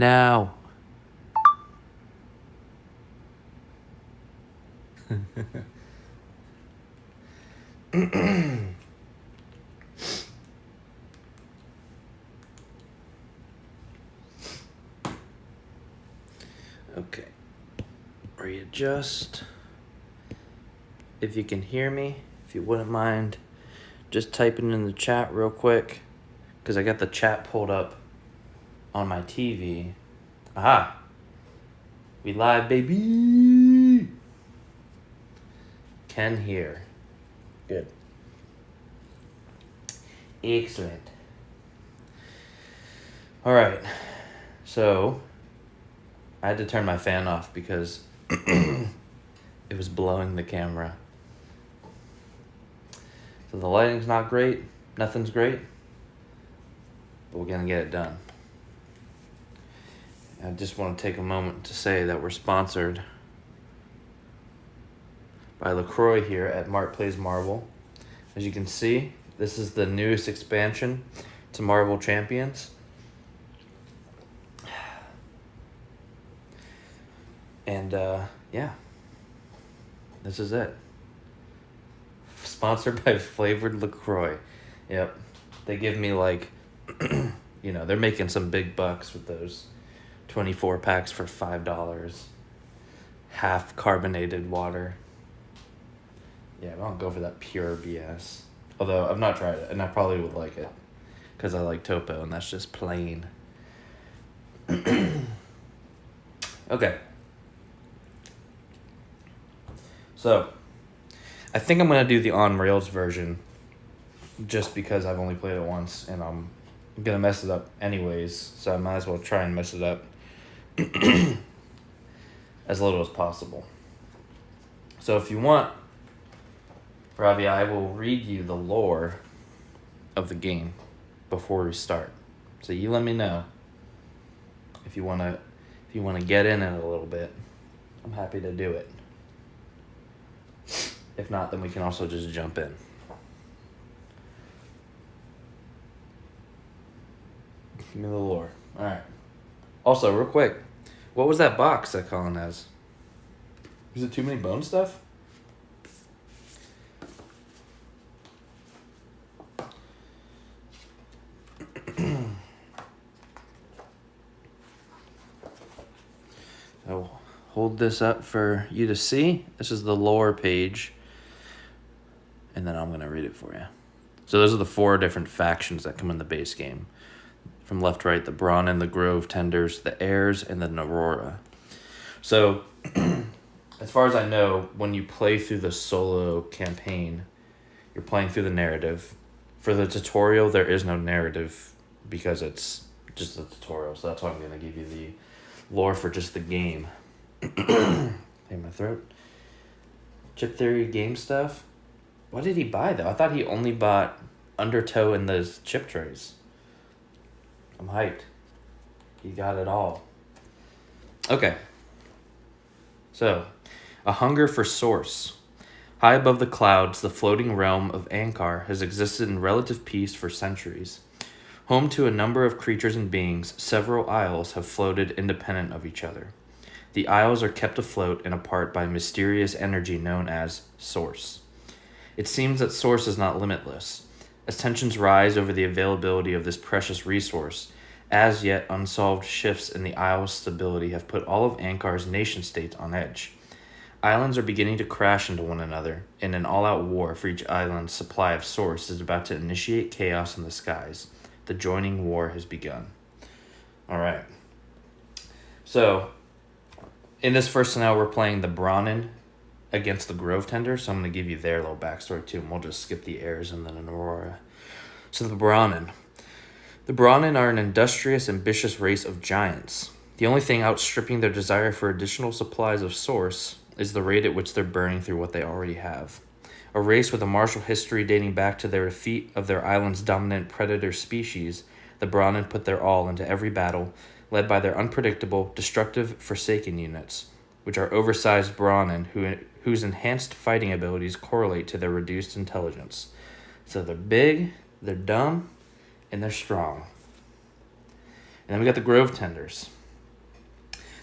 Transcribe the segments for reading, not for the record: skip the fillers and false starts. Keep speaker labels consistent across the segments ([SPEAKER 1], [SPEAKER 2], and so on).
[SPEAKER 1] Now. Okay. Readjust. If you can hear me, if you wouldn't mind just typing in the chat real quick, because I got the chat pulled up on my TV. Aha! We live, baby! Can hear. Good. Excellent. Alright. So, I had to turn my fan off because it was blowing the camera. So the lighting's not great. Nothing's great. But we're going to get it done. I just want to take a moment to say that we're sponsored by LaCroix here at Mart Plays Marvel. As you can see, this is the newest expansion to Marvel Champions. And, yeah. This is it. Sponsored by Flavored LaCroix. Yep. They give me, like, you know, they're making some big bucks with those 24 packs for $5. Half carbonated water. Yeah, I don't go for that pure BS. Although, I've not tried it, and I probably would like it. Because I like Topo, and that's just plain. Okay. So, I think I'm going to do the on-rails version just because I've only played it once, and I'm going to mess it up anyways, so I might as well try and mess it up as little as possible. So if you want, Ravi, I will read you the lore of the game before we start. So you let me know if you want to get in it a little bit. I'm happy to do it. If not, then we can also just jump in. Give me the lore. Alright. Also, real quick, what was that box that Colin has? Is it too many bone stuff? I'll hold this up for you to see. This is the lore page. And then I'm going to read it for you. So those are the 4 different factions that come in the base game. From left to right, the Brahmin, the Grove Tenders, the Heirs, and the Aurora. So, as far as I know, when you play through the solo campaign, you're playing through the narrative. For the tutorial, there is no narrative because it's just a tutorial. So that's why I'm going to give you the lore for just the game. Pain my throat. Chip Theory game stuff. What did he buy, though? I thought he only bought Undertow and those chip trays. I'm hyped. He got it all. Okay. So, a hunger for source. High above the clouds, the floating realm of Ankar has existed in relative peace for centuries. Home to a number of creatures and beings, several isles have floated independent of each other. The isles are kept afloat and apart by mysterious energy known as Source. It seems that Source is not limitless. As tensions rise over the availability of this precious resource, as yet unsolved shifts in the isle's stability have put all of Ankar's nation-states on edge. Islands are beginning to crash into one another, and an all-out war for each island's supply of Source is about to initiate chaos in the skies. The joining war has begun. Alright. So, in this first scenario, we're playing the Brahmin against the Grove Tender, so I'm going to give you their little backstory too, and we'll just skip the Heirs and then an Aurora. So the Brahmin. The Brahmin are an industrious, ambitious race of giants. The only thing outstripping their desire for additional supplies of Source is the rate at which they're burning through what they already have. A race with a martial history dating back to their defeat of their island's dominant predator species, the Brahmin put their all into every battle, led by their unpredictable, destructive Forsaken units, which are oversized Brahmin whose enhanced fighting abilities correlate to their reduced intelligence. So they're big, they're dumb, and they're strong. And then we got the Grove Tenders.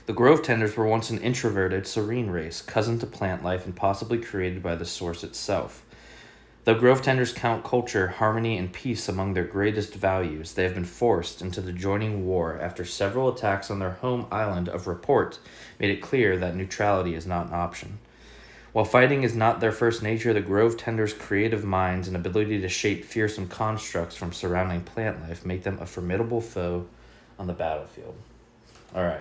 [SPEAKER 1] The Grove Tenders were once an introverted, serene race, cousin to plant life and possibly created by the source itself. Though Grove Tenders count culture, harmony, and peace among their greatest values, they have been forced into the joining war after several attacks on their home island of Report made it clear that neutrality is not an option. While fighting is not their first nature, the Grove Tenders' creative minds and ability to shape fearsome constructs from surrounding plant life make them a formidable foe on the battlefield. Alright,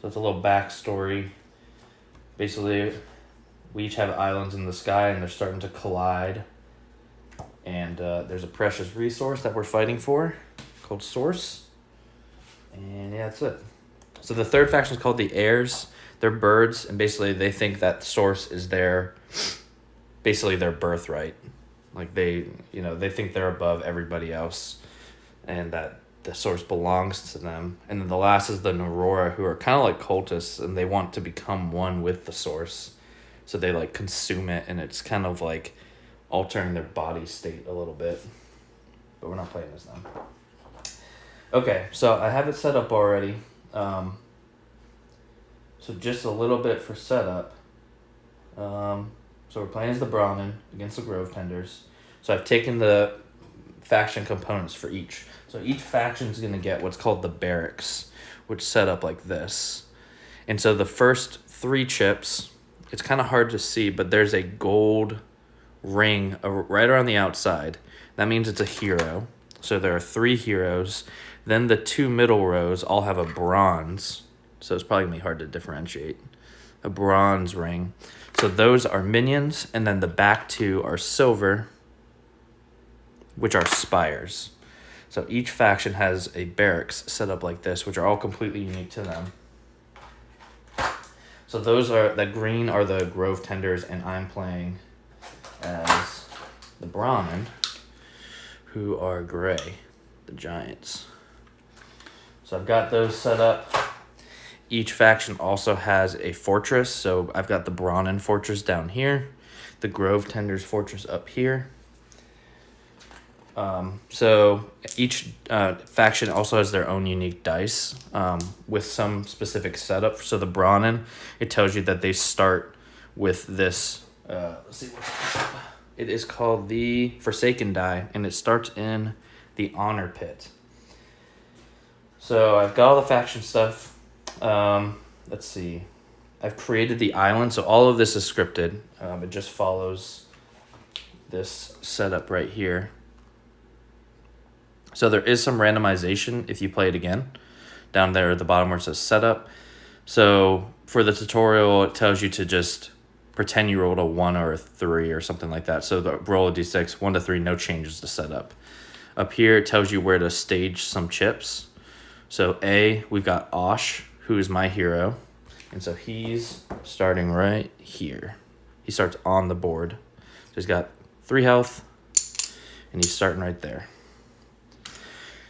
[SPEAKER 1] so it's a little backstory. Basically, we each have islands in the sky and they're starting to collide. And there's a precious resource that we're fighting for called Source. And yeah, that's it. So the third faction is called the Heirs. They're birds, and basically they think that Source is their birthright. Like they think they're above everybody else and that the Source belongs to them. And then the last is the Narora, who are kind of like cultists, and they want to become one with the Source. So they like consume it, and it's kind of like altering their body state a little bit. But we're not playing as them. Okay, so I have it set up already. So just a little bit for setup. So we're playing as the Brahmin against the Grove Tenders. So I've taken the faction components for each. So each faction is going to get what's called the barracks, which set up like this. And so the first 3 chips, it's kind of hard to see, but there's a gold ring right around the outside. That means it's a hero. So there are 3 heroes. Then the 2 middle rows all have a bronze. So it's probably going to be hard to differentiate. A bronze ring. So those are minions, and then the back 2 are silver, which are spires. So each faction has a barracks set up like this, which are all completely unique to them. So the green are the Grove Tenders, and I'm playing as the Brahmin, who are gray, the giants. So I've got those set up. Each faction also has a fortress. So I've got the Brahmin fortress down here, the Grove Tenders fortress up here. So each faction also has their own unique dice with some specific setup. So the Brahmin, it tells you that they start with this. Let's see it is called the Forsaken die, and it starts in the Honor Pit. So I've got all the faction stuff. Let's see. I've created the island, so all of this is scripted. It just follows this setup right here. So there is some randomization if you play it again. Down there at the bottom where it says setup. So for the tutorial, it tells you to just pretend you rolled a 1 or a 3 or something like that. So roll a d6, 1 to 3, no changes to setup. Up here, it tells you where to stage some chips. So A, we've got Osh, who is my hero. And so he's starting right here. He starts on the board. So he's got 3 health, and he's starting right there.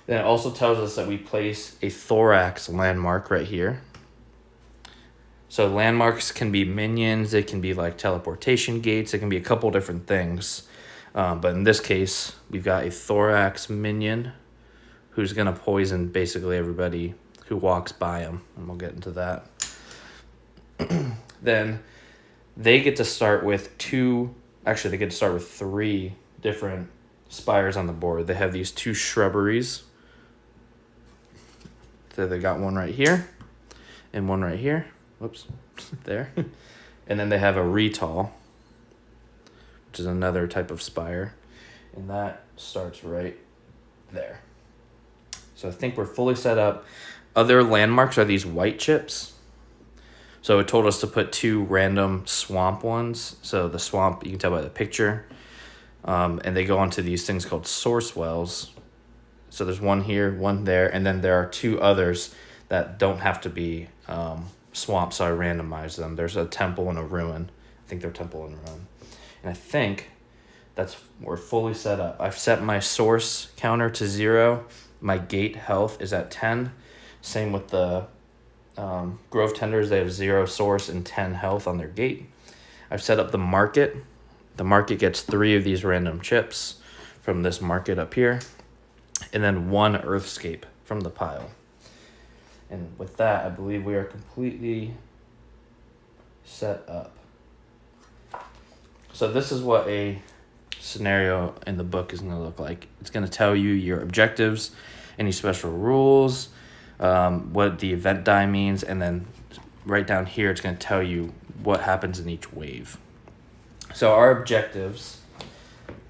[SPEAKER 1] Then it also tells us that we place a thorax landmark right here. So landmarks can be minions, they can be like teleportation gates, it can be a couple different things. But in this case, we've got a thorax minion who's going to poison basically everybody who walks by him, and we'll get into that. Then they get to start with 3 different spires on the board. They have these 2 shrubberies. So they got one right here and one right here. Whoops, there. And then they have a retall, which is another type of spire. And that starts right there. So I think we're fully set up. Other landmarks are these white chips. So it told us to put 2 random swamp ones. So the swamp, you can tell by the picture. And they go onto these things called source wells. So there's one here, one there, and then there are 2 others that don't have to be swamps, so I randomized them. There's a temple and a ruin. I think they're temple and ruin. And I think we're fully set up. I've set my source counter to 0. My gate health is at 10. Same with the Grove Tenders. They have 0 source and 10 health on their gate. I've set up the market. The market gets 3 of these random chips from this market up here. And then 1 earthscape from the pile. And with that, I believe we are completely set up. So this is what a scenario in the book is going to look like. It's going to tell you your objectives, any special rules, what the event die means, and then right down here it's going to tell you what happens in each wave. So our objectives,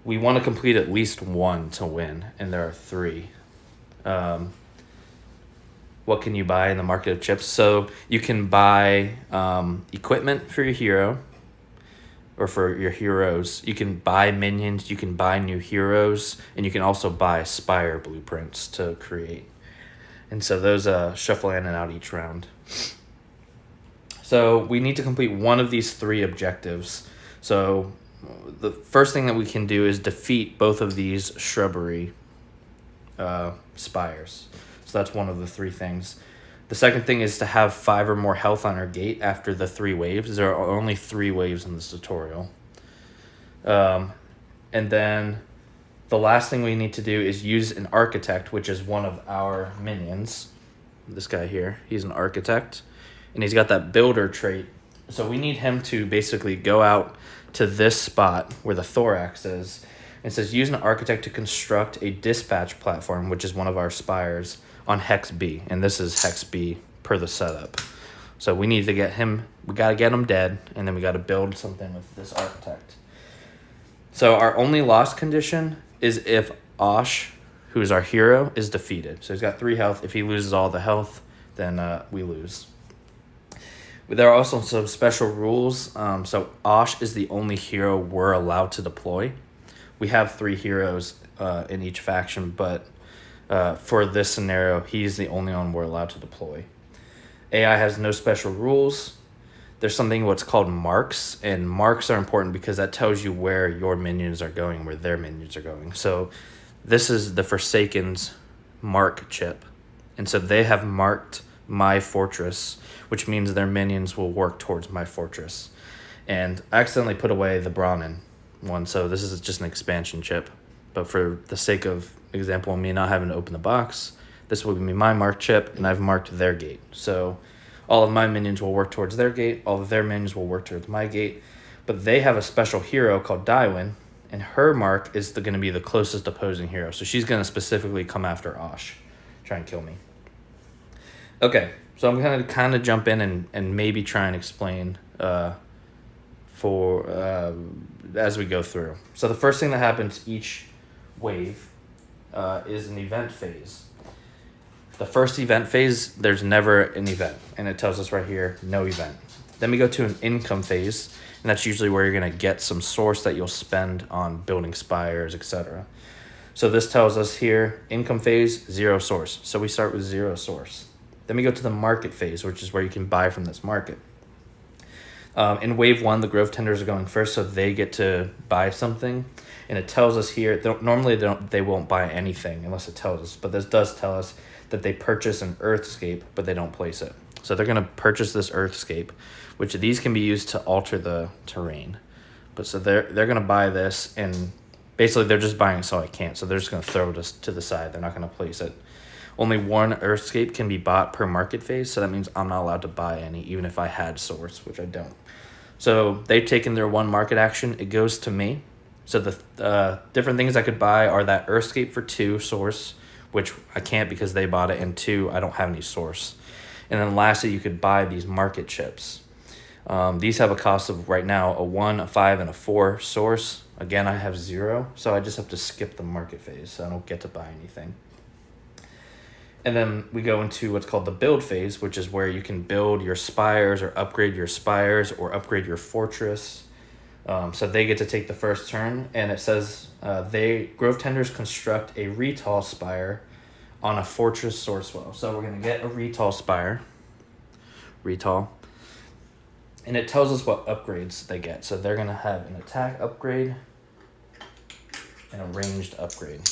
[SPEAKER 1] we want to complete at least one to win, and there are 3. What can you buy in the market of chips? So you can buy equipment for your hero, or for your heroes. You can buy minions, you can buy new heroes, and you can also buy Spire blueprints to create. And so those shuffle in and out each round. So we need to complete one of these 3 objectives. So the first thing that we can do is defeat both of these shrubbery spires. So that's one of the 3 things. The second thing is to have 5 or more health on our gate after the 3 waves. There are only 3 waves in this tutorial. And then the last thing we need to do is use an architect, which is one of our minions. This guy here, he's an architect, and he's got that builder trait. So we need him to basically go out to this spot where the thorax is. It says use an architect to construct a dispatch platform, which is one of our spires, on Hex B, and this is Hex B per the setup. So we need to get him, we got to get him dead, and then we got to build something with this architect. So our only loss condition is if Osh, who is our hero, is defeated. So he's got 3 health. If he loses all the health, then we lose. There are also some special rules. So Osh is the only hero we're allowed to deploy. We have 3 heroes in each faction, but for this scenario, he's the only one we're allowed to deploy. AI has no special rules. There's something what's called marks, and marks are important because that tells you where your minions are going, where their minions are going. So this is the Forsaken's mark chip, and so they have marked my fortress, which means their minions will work towards my fortress. And I accidentally put away the Brahmin one, so this is just an expansion chip. But for the sake of example, me not having to open the box, this will be my mark chip, and I've marked their gate. So all of my minions will work towards their gate, all of their minions will work towards my gate. But they have a special hero called Daiwin, and her mark is going to be the closest opposing hero. So she's going to specifically come after Osh, try and kill me. Okay, so I'm going to kind of jump in and maybe try and explain as we go through. So the first thing that happens each wave is an event phase. The first event phase, there's never an event, and it tells us right here, no event. Then we go to an income phase, and that's usually where you're going to get some source that you'll spend on building spires, etc. So this tells us here, income phase, 0 source. So we start with 0 source. Then we go to the market phase, which is where you can buy from this market. In wave 1, the grove tenders are going first, so they get to buy something. And it tells us here, they won't buy anything unless it tells us. But this does tell us that they purchase an earthscape, but they don't place it. So they're going to purchase this earthscape, which these can be used to alter the terrain. But so they're going to buy this, and basically they're just buying it so I can't. So they're just going to throw this to the side. They're not going to place it. Only 1 earthscape can be bought per market phase, so that means I'm not allowed to buy any, even if I had source, which I don't. So they've taken their 1 market action. It goes to me. So the different things I could buy are that earthscape for 2 source, which I can't because they bought it, and 2, I don't have any source. And then lastly, you could buy these market chips. These have a cost of, right now, a 1, a 5, and a 4 source. Again, I have 0, so I just have to skip the market phase, so I don't get to buy anything. And then we go into what's called the build phase, which is where you can build your spires or upgrade your spires or upgrade your fortress. So they get to take the first turn, and it says grove tenders construct a retall spire on a fortress source well. So we're going to get a retall spire, and it tells us what upgrades they get. So they're going to have an attack upgrade and a ranged upgrade.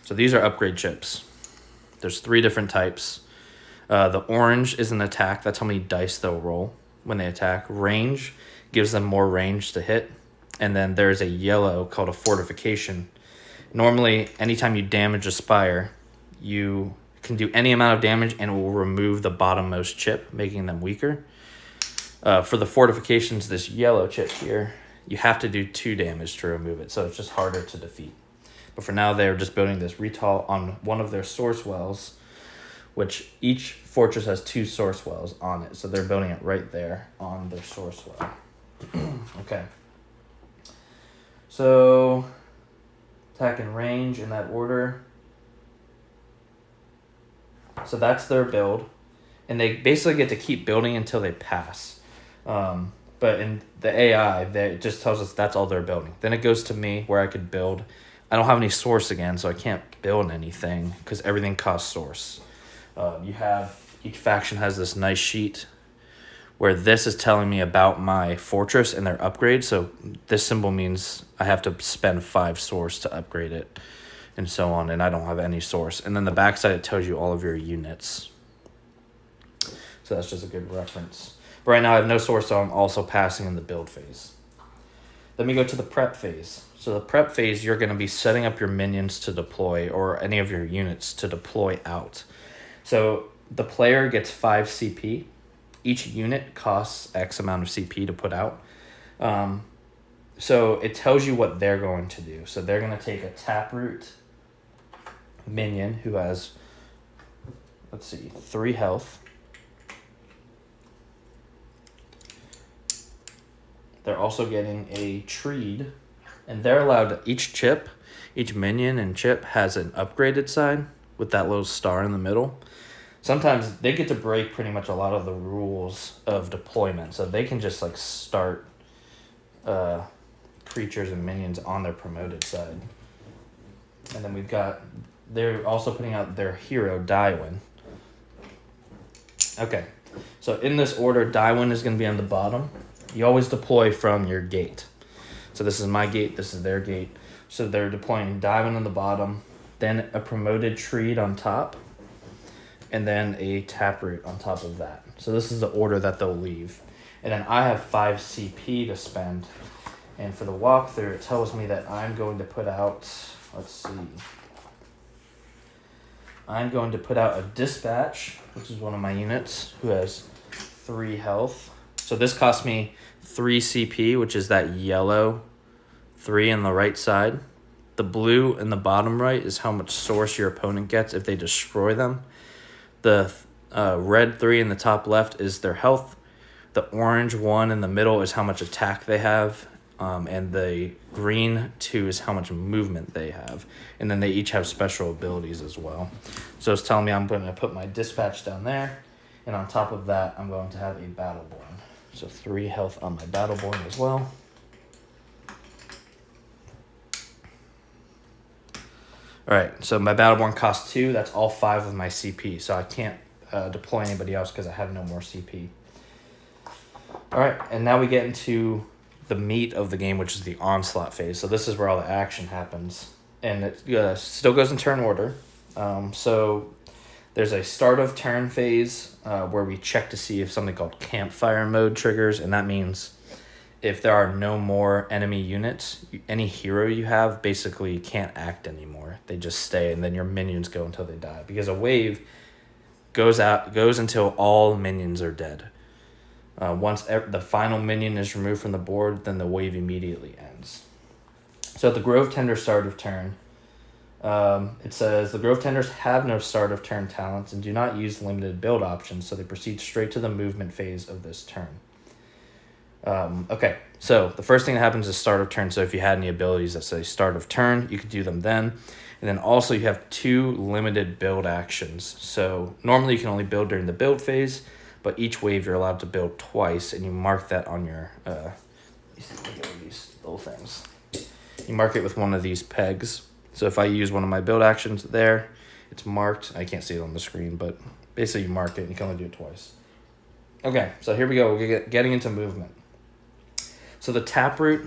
[SPEAKER 1] So these are upgrade chips. There's 3 different types. The orange is an attack. That's how many dice they'll roll when they attack. Range gives them more range to hit. And then there's a yellow called a fortification. Normally, anytime you damage a spire, you can do any amount of damage and will remove the bottommost chip, making them weaker. For the fortifications, this yellow chip here, you have to do 2 damage to remove it, so it's just harder to defeat. But for now, they're just building this retall on one of their source wells, which each fortress has 2 source wells on it. So they're building it right there on their source well. Okay. So, attack and range in that order. So that's their build. And they basically get to keep building until they pass. But in the AI, it just tells us that's all they're building. Then it goes to me where I could build. I don't have any source again, so I can't build anything because everything costs source. Each faction has this nice sheet where this is telling me about my fortress and their upgrade. So this symbol means I have to spend 5 source to upgrade it and so on, and I don't have any source. And then the backside, it tells you all of your units. So that's just a good reference. But right now I have no source, so I'm also passing in the build phase. Then we go to the prep phase. So the prep phase, you're going to be setting up your minions to deploy or any of your units to deploy out. So the player gets 5 CP. Each unit costs X amount of CP to put out. So it tells you what they're going to do. So they're going to take a taproot minion who has, 3 health. They're also getting a Treed, and they're allowed each minion and chip has an upgraded side with that little star in the middle. Sometimes they get to break pretty much a lot of the rules of deployment, so they can just start creatures and minions on their promoted side. And then they're also putting out their hero, Daiwin. Okay, so in this order, Daiwin is going to be on the bottom. You always deploy from your gate. So this is my gate, this is their gate. So they're deploying Daiwin on the bottom, then a promoted Treed on top, and then a taproot on top of that. So this is the order that they'll leave. And then I have 5 CP to spend. And for the walkthrough, it tells me that I'm going to put out, I'm going to put out a dispatch, which is one of my units, who has 3 health. So this cost me 3 CP, which is that yellow 3 on the right side. The blue in the bottom right is how much source your opponent gets if they destroy them. The red 3 in the top left is their health. The orange 1 in the middle is how much attack they have. And the green 2 is how much movement they have. And then they each have special abilities as well. So it's telling me I'm going to put my dispatch down there. And on top of that, I'm going to have a Battleborn. So 3 health on my Battleborn as well. Alright, so my Battleborn costs 2. That's all 5 of my CP. So I can't deploy anybody else because I have no more CP. Alright, and now we get into the meat of the game, which is the Onslaught phase. So this is where all the action happens. And it still goes in turn order. So there's a start of turn phase where we check to see if something called Campfire Mode triggers. And that means if there are no more enemy units, any hero you have basically can't act anymore. They just stay, and then your minions go until they die. Because a wave goes until all minions are dead. Once the final minion is removed from the board, then the wave immediately ends. So at the Grove Tender start of turn, it says, the Grove Tenders have no start of turn talents and do not use limited build options, so they proceed straight to the movement phase of this turn. Okay, so the first thing that happens is start of turn. So if you had any abilities that say start of turn, you could do them then. And then also you have 2 limited build actions. So normally you can only build during the build phase, but each wave you're allowed to build twice, and you mark that on your, these little things. You mark it with one of these pegs. So if I use one of my build actions there, it's marked. I can't see it on the screen, but basically you mark it and you can only do it twice. Okay, so here we go. We're getting into movement. So the Taproot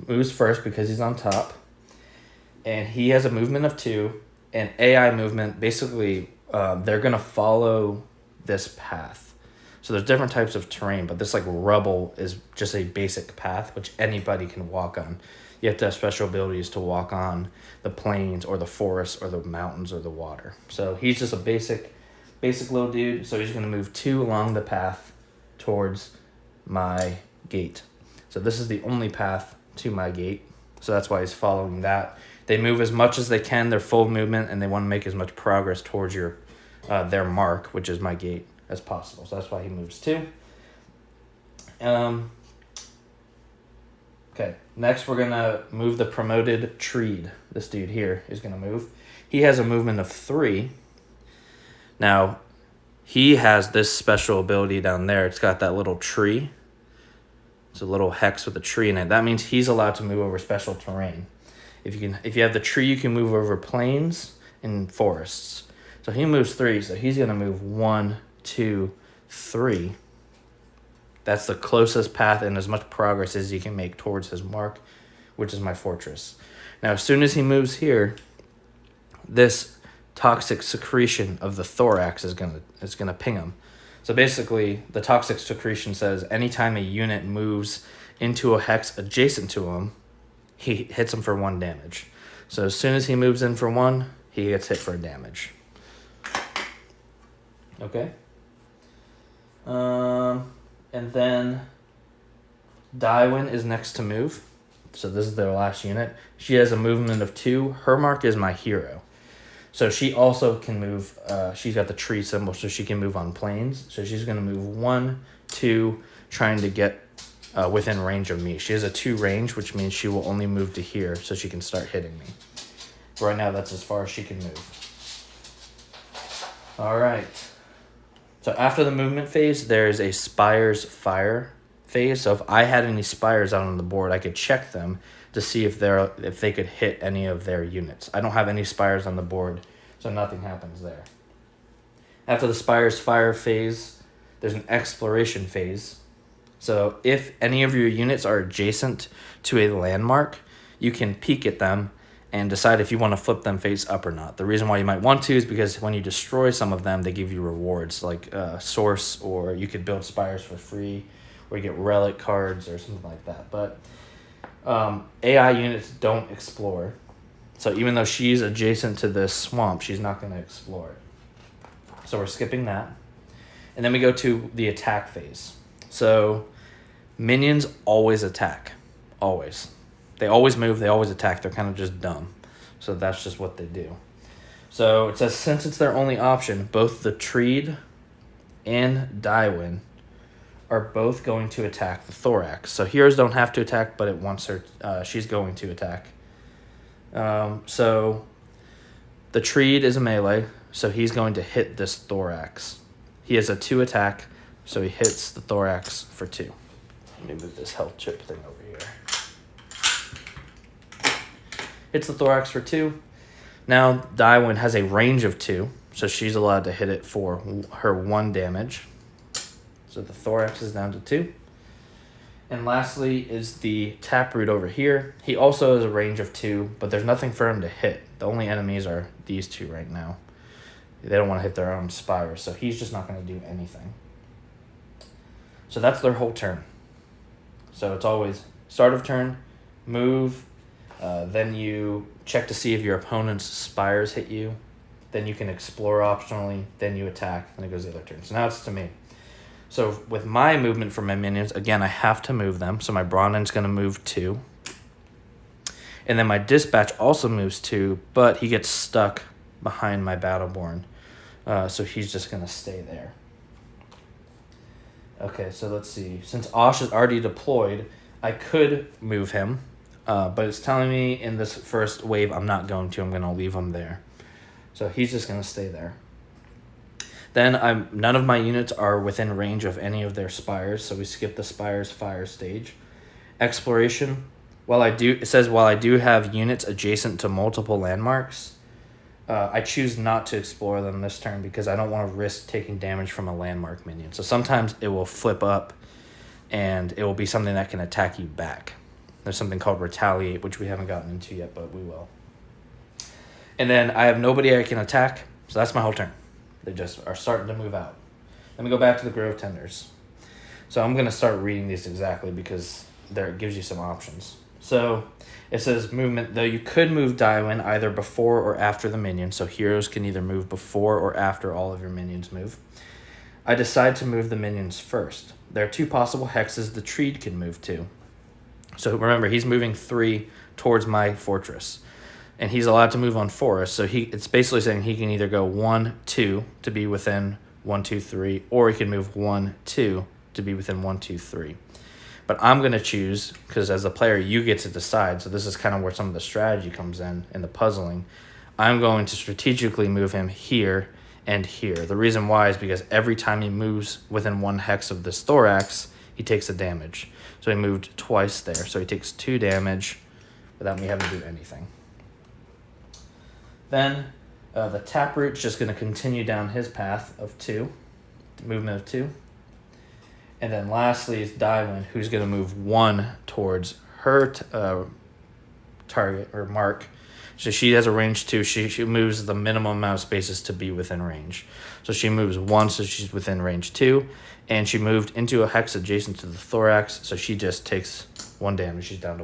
[SPEAKER 1] moves first because he's on top, and he has a movement of 2, and AI movement, basically they're going to follow this path. So there's different types of terrain, but this rubble is just a basic path which anybody can walk on. You have to have special abilities to walk on the plains or the forest or the mountains or the water. So he's just a basic little dude. So he's going to move 2 along the path towards my gate. So this is the only path to my gate. So that's why he's following that. They move as much as they can. They're full movement, and they want to make as much progress towards their mark, which is my gate, as possible. So that's why he moves 2. Okay, next we're going to move the promoted Treed. This dude here is going to move. He has a movement of 3. Now, he has this special ability down there. It's got that little tree. It's a little hex with a tree in it. That means he's allowed to move over special terrain. If you have the tree, you can move over plains and forests. So he moves 3, so he's going to move 1, 2, 3. That's the closest path and as much progress as he can make towards his mark, which is my fortress. Now, as soon as he moves here, this toxic secretion of the thorax is gonna ping him. So basically, the toxic secretion says anytime a unit moves into a hex adjacent to him, he hits him for 1 damage. So as soon as he moves in for 1, he gets hit for damage. Okay. And then Dywin is next to move. So this is their last unit. She has a movement of 2. Her mark is my hero. So she also can move. She's got the tree symbol, so she can move on plains. So she's going to move 1, 2, trying to get within range of me. She has a 2 range, which means she will only move to here, so she can start hitting me. Right now, that's as far as she can move. All right. So after the movement phase, there is a Spires fire phase. So if I had any Spires out on the board, I could check them to see if they could hit any of their units. I don't have any Spires on the board, so nothing happens there. After the Spires fire phase, there's an exploration phase. So if any of your units are adjacent to a landmark, you can peek at them and decide if you want to flip them face up or not. The reason why you might want to is because when you destroy some of them, they give you rewards like source, or you could build Spires for free, or you get relic cards or something like that. But AI units don't explore. So even though she's adjacent to this swamp, she's not going to explore it. So we're skipping that. And then we go to the attack phase. So minions always attack. Always. They always move, they always attack. They're kind of just dumb. So that's just what they do. So it says since it's their only option, both the Treed and Dywin are both going to attack the thorax. So heroes don't have to attack, but it wants her. She's going to attack. So the Treed is a melee, so he's going to hit this thorax. He has a 2 attack, so he hits the thorax for 2. Let me move this health chip thing over here. Hits the thorax for 2. Now Dywin has a range of 2, so she's allowed to hit it for her 1 damage. So the thorax is down to 2. And lastly is the Taproot over here. He also has a range of 2, but there's nothing for him to hit. The only enemies are these 2 right now. They don't want to hit their own Spires, so he's just not going to do anything. So that's their whole turn. So it's always start of turn, move, then you check to see if your opponent's Spires hit you. Then you can explore optionally, then you attack, and it goes the other turn. So now it's to me. So with my movement for my minions, again, I have to move them. So my Bronnan's going to move 2. And then my Dispatch also moves 2, but he gets stuck behind my Battleborn. So he's just going to stay there. Okay, so let's see. Since Osh is already deployed, I could move him. But it's telling me in this first wave I'm not going to. I'm going to leave him there. So he's just going to stay there. Then none of my units are within range of any of their Spires, so we skip the Spires fire stage. Exploration. It says while I do have units adjacent to multiple landmarks, I choose not to explore them this turn because I don't want to risk taking damage from a landmark minion. So sometimes it will flip up and it will be something that can attack you back. There's something called Retaliate, which we haven't gotten into yet, but we will. And then I have nobody I can attack, so that's my whole turn. They just are starting to move out. Let me go back to the Grove Tenders. So I'm going to start reading these exactly because it gives you some options. So it says movement, though you could move Daiwen either before or after the minion, so heroes can either move before or after all of your minions move. I decide to move the minions first. There are 2 possible hexes the tree can move to. So remember, he's moving 3 towards my fortress. And he's allowed to move on forest, so it's basically saying he can either go 1, 2 to be within 1, 2, 3, or he can move 1, 2 to be within 1, 2, 3. But I'm going to choose, because as a player, you get to decide. So this is kind of where some of the strategy comes in the puzzling. I'm going to strategically move him here and here. The reason why is because every time he moves within 1 hex of this thorax, he takes a damage. So he moved twice there. So he takes 2 damage without me having to do anything. Then the Taproot's just going to continue down his path of 2, movement of 2. And then lastly is Daiwen, who's going to move 1 towards her target or mark. So she has a range 2. She moves the minimum amount of spaces to be within range. So she moves 1, so she's within range 2. And she moved into a hex adjacent to the thorax, so she just takes 1 damage. She's down to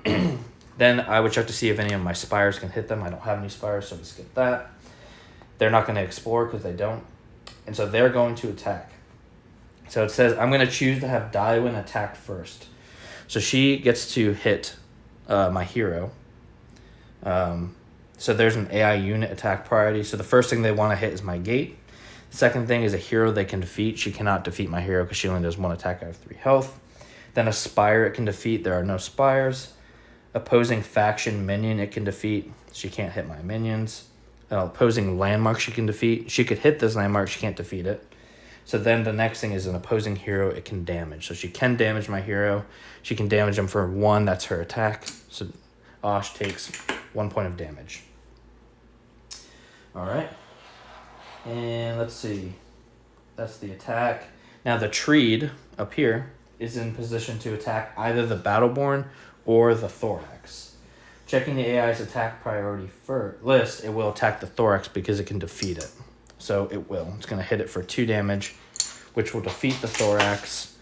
[SPEAKER 1] 1. Then I would check to see if any of my Spires can hit them. I don't have any Spires, so we skip that. They're not going to explore because they don't. And so they're going to attack. So it says I'm going to choose to have Daiwen attack first. So she gets to hit my hero. So there's an AI unit attack priority. So the first thing they want to hit is my gate. The second thing is a hero they can defeat. She cannot defeat my hero because she only does 1 attack out of 3 health. Then a Spire it can defeat. There are no Spires. Opposing faction minion it can defeat. She can't hit my minions. Opposing landmark she can defeat. She could hit this landmark. She can't defeat it. So then the next thing is an opposing hero it can damage. So she can damage my hero. She can damage him for 1. That's her attack. So Osh takes 1 point of damage. All right. And let's see. That's the attack. Now the Treed up here is in position to attack either the Battleborn or the Thorax. Checking the AI's attack priority list, it will attack the Thorax because it can defeat it. So it will. It's going to hit it for 2 damage, which will defeat the Thorax.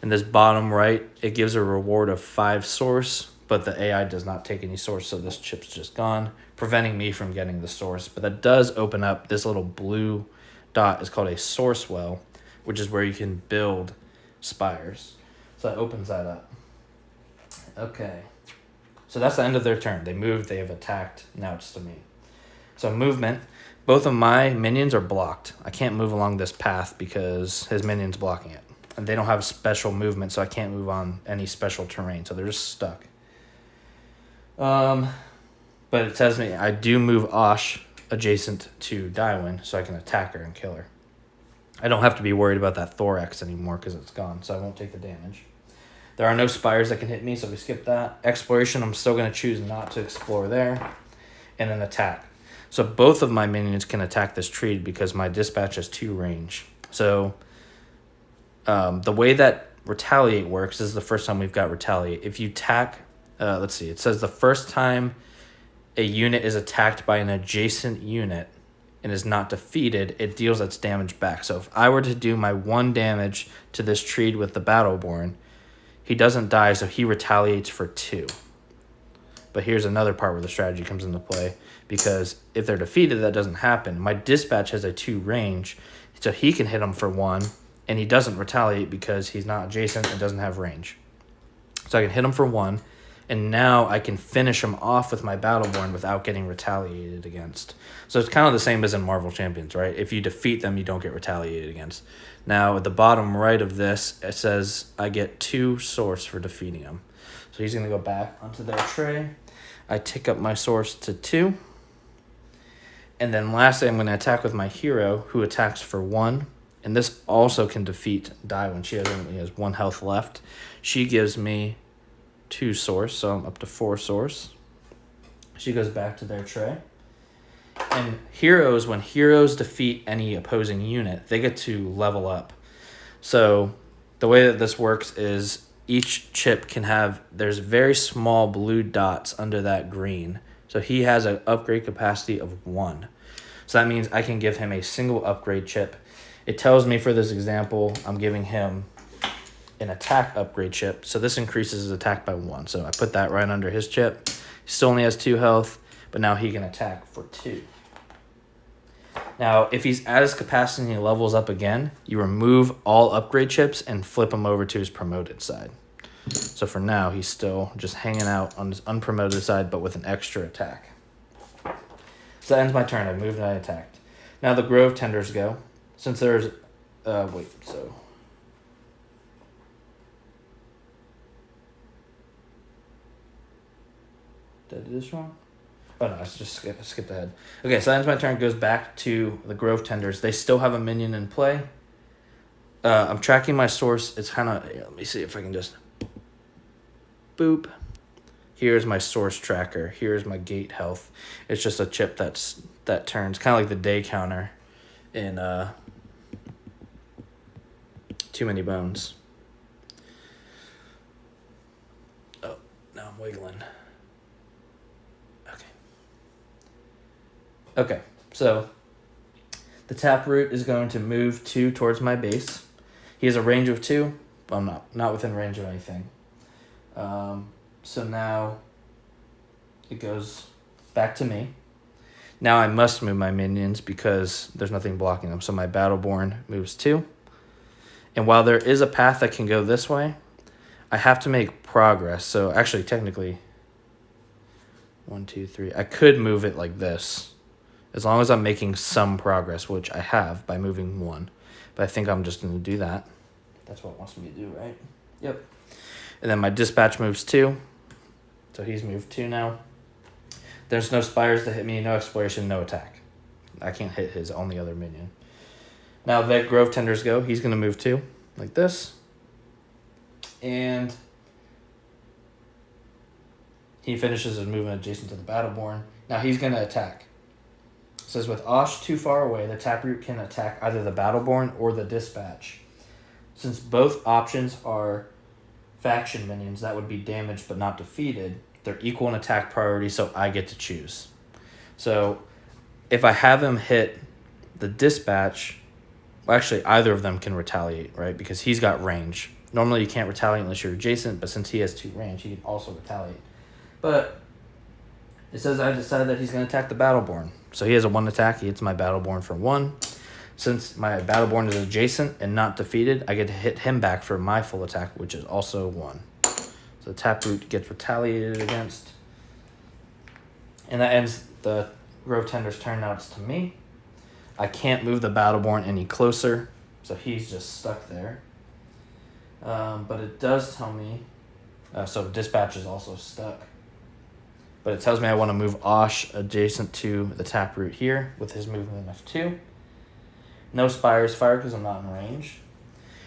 [SPEAKER 1] In this bottom right, it gives a reward of 5 source, but the AI does not take any source, so this chip's just gone, preventing me from getting the source. But that does open up this little blue dot is called a source well, which is where you can build Spires. So that opens that up. Okay. So that's the end of their turn. They moved, they have attacked, now it's to me. So movement. Both of my minions are blocked. I can't move along this path because his minion's blocking it. And they don't have special movement, so I can't move on any special terrain. So they're just stuck. But it tells me I do move Osh adjacent to Daiwen, so I can attack her and kill her. I don't have to be worried about that Thorax anymore because it's gone, so I won't take the damage. There are no Spires that can hit me, so we skip that. Exploration, I'm still going to choose not to explore there. And then attack. So both of my minions can attack this tree because my dispatch has 2 range. So the way that retaliate works, this is the first time we've got retaliate. If you attack, let's see, it says the first time a unit is attacked by an adjacent unit and is not defeated, it deals its damage back. So if I were to do my 1 damage to this tree with the Battleborn, he doesn't die, so he retaliates for 2. But here's another part where the strategy comes into play, because if they're defeated, that doesn't happen. My dispatch has a 2 range, so he can hit him for 1, and he doesn't retaliate because he's not adjacent and doesn't have range. So I can hit him for 1, and now I can finish him off with my Battleborn without getting retaliated against. So it's kind of the same as in Marvel Champions, right? If you defeat them, you don't get retaliated against. Now, at the bottom right of this, it says I get 2 source for defeating him. So he's going to go back onto their tray. I tick up my source to 2. And then lastly, I'm going to attack with my hero, who attacks for 1. And this also can defeat Daiwen. She only has 1 health left. She gives me 2 source, so I'm up to 4 source. She goes back to their tray. And heroes, when heroes defeat any opposing unit, they get to level up. So the way that this works is each chip can have, there's very small blue dots under that green. So he has an upgrade capacity of 1. So that means I can give him a single upgrade chip. It tells me for this example, I'm giving him an attack upgrade chip. So this increases his attack by 1. So I put that right under his chip. He still only has 2 health, but now he can attack for 2. Now, if he's at his capacity and he levels up again, you remove all upgrade chips and flip him over to his promoted side. So for now, he's still just hanging out on his unpromoted side, but with an extra attack. So that ends my turn. I moved and I attacked. Now the Grove Tenders go. Since there's... so... Did I do this wrong? Oh, no, I just skipped ahead. Okay, so that ends my turn. It goes back to the Grove Tenders. They still have a minion in play. I'm tracking my source. It's kind of... Let me see if I can just... Boop. Here's my source tracker. Here's my gate health. It's just a chip that turns kind of like the day counter in Too Many Bones. Oh, now I'm wiggling. Okay, so the Taproot is going to move 2 towards my base. He has a range of 2, but I'm not within range of anything. So now it goes back to me. Now I must move my minions because there's nothing blocking them. So my Battleborn moves 2. And while there is a path that can go this way, I have to make progress. So actually, technically, 1, 2, 3. I could move it like this. As long as I'm making some progress, which I have by moving 1. But I think I'm just going to do that. That's what it wants me to do, right? Yep. And then my Dispatch moves 2. So he's moved 2 now. There's no Spires to hit me, no Exploration, no attack. I can't hit his only other minion. Now that Grove Tenders go, he's going to move 2, like this. And he finishes his movement adjacent to the Battleborn. Now he's going to attack. It says with Osh too far away, the Taproot can attack either the Battleborn or the Dispatch. Since both options are faction minions that would be damaged but not defeated, they're equal in attack priority, so I get to choose. So if I have him hit the Dispatch, well, actually either of them can retaliate, right? Because he's got range. Normally you can't retaliate unless you're adjacent, but since he has 2 range, he can also retaliate. But it says I decided that he's going to attack the Battleborn. So he has a 1 attack. He hits my Battleborn for 1. Since my Battleborn is adjacent and not defeated, I get to hit him back for my full attack, which is also 1. So the Taproot gets retaliated against. And that ends the Grove Tender's turn. Now it's to me. I can't move the Battleborn any closer, so he's just stuck there. But it does tell me... so Dispatch is also stuck. But it tells me I want to move Osh adjacent to the Taproot here with his movement of 2. No Spires fire because I'm not in range.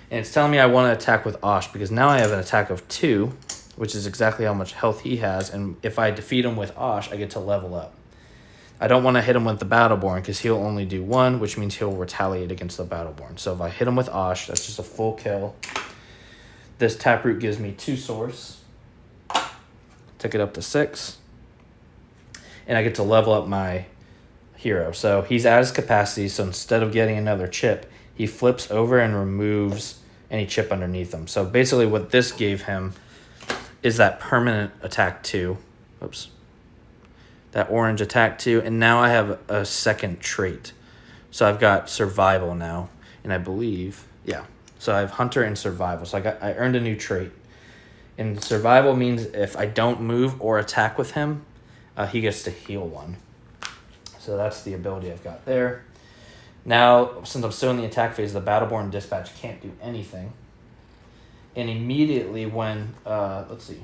[SPEAKER 1] And it's telling me I want to attack with Osh because now I have an attack of 2, which is exactly how much health he has. And if I defeat him with Osh, I get to level up. I don't want to hit him with the Battleborn because he'll only do 1, which means he'll retaliate against the Battleborn. So if I hit him with Osh, that's just a full kill. This Taproot gives me 2 source. Took it up to 6. And I get to level up my hero. So he's at his capacity, so instead of getting another chip, he flips over and removes any chip underneath him. So basically what this gave him is that permanent attack 2. Oops. That orange attack 2. And now I have a second trait. So I've got survival now. And I believe, yeah. So I have hunter and survival. So I earned a new trait. And survival means if I don't move or attack with him, he gets to heal 1. So that's the ability I've got there. Now, since I'm still in the attack phase, the Battleborn Dispatch can't do anything. And immediately when, let's see.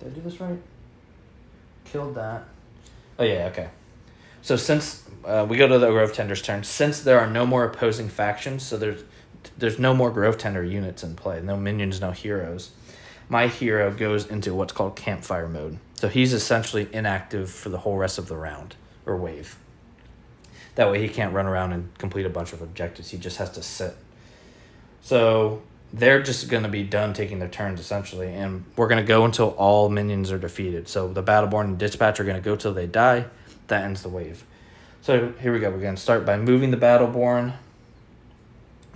[SPEAKER 1] Did I do this right? Killed that. Oh, yeah, okay. So since we go to the Grove Tender's turn, since there are no more opposing factions, so there's no more Grove Tender units in play, no minions, no heroes, my hero goes into what's called Campfire Mode. So he's essentially inactive for the whole rest of the round, or wave. That way he can't run around and complete a bunch of objectives. He just has to sit. So they're just going to be done taking their turns, essentially. And we're going to go until all minions are defeated. So the Battleborn and Dispatch are going to go till they die. That ends the wave. So here we go. We're going to start by moving the Battleborn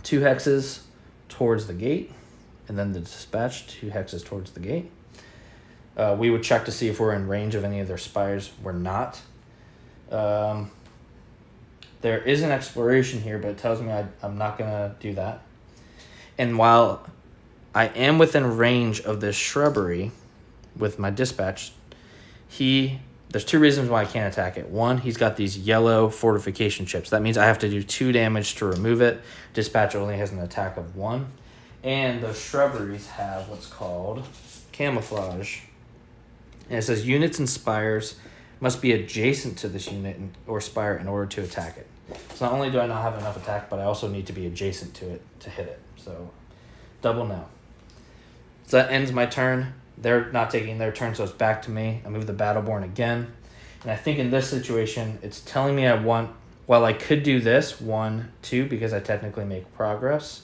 [SPEAKER 1] 2 hexes towards the gate. and then the dispatch 2 hexes towards the gate. We would check to see if we're in range of any of their spires. We're not. There is an exploration here, but it tells me I'm not going to do that. And while I am within range of this shrubbery with my dispatch, there's 2 reasons why I can't attack it. One, he's got these yellow fortification chips. That means I have to do 2 damage to remove it. Dispatch only has an attack of 1. And those shrubberies have what's called camouflage. And it says units and spires must be adjacent to this unit or spire in order to attack it. So not only do I not have enough attack, but I also need to be adjacent to it to hit it. So double no. So that ends my turn. They're not taking their turn, so it's back to me. I move the Battleborn again. And I think in this situation, it's telling me while I could do this, 1, 2, because I technically make progress,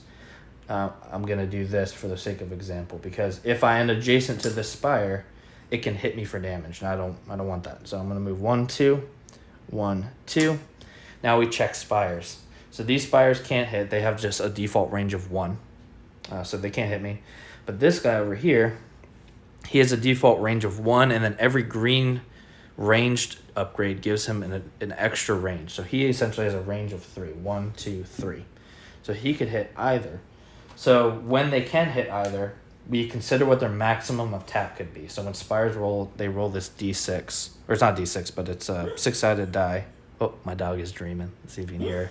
[SPEAKER 1] I'm going to do this for the sake of example. Because if I end adjacent to this spire, it can hit me for damage, and I don't want that. So I'm going to move 1, 2, 1, 2. Now we check spires. So these spires can't hit. They have just a default range of 1. So they can't hit me. But this guy over here, he has a default range of 1, and then every green ranged upgrade gives him an extra range. So he essentially has a range of 3. 1, 2, 3. So he could hit either. So when they can hit either, we consider what their maximum attack could be. So when spires roll, they roll this d6. Or it's not d6, but it's a 6-sided die. Oh, my dog is dreaming. Let's see if you can hear her.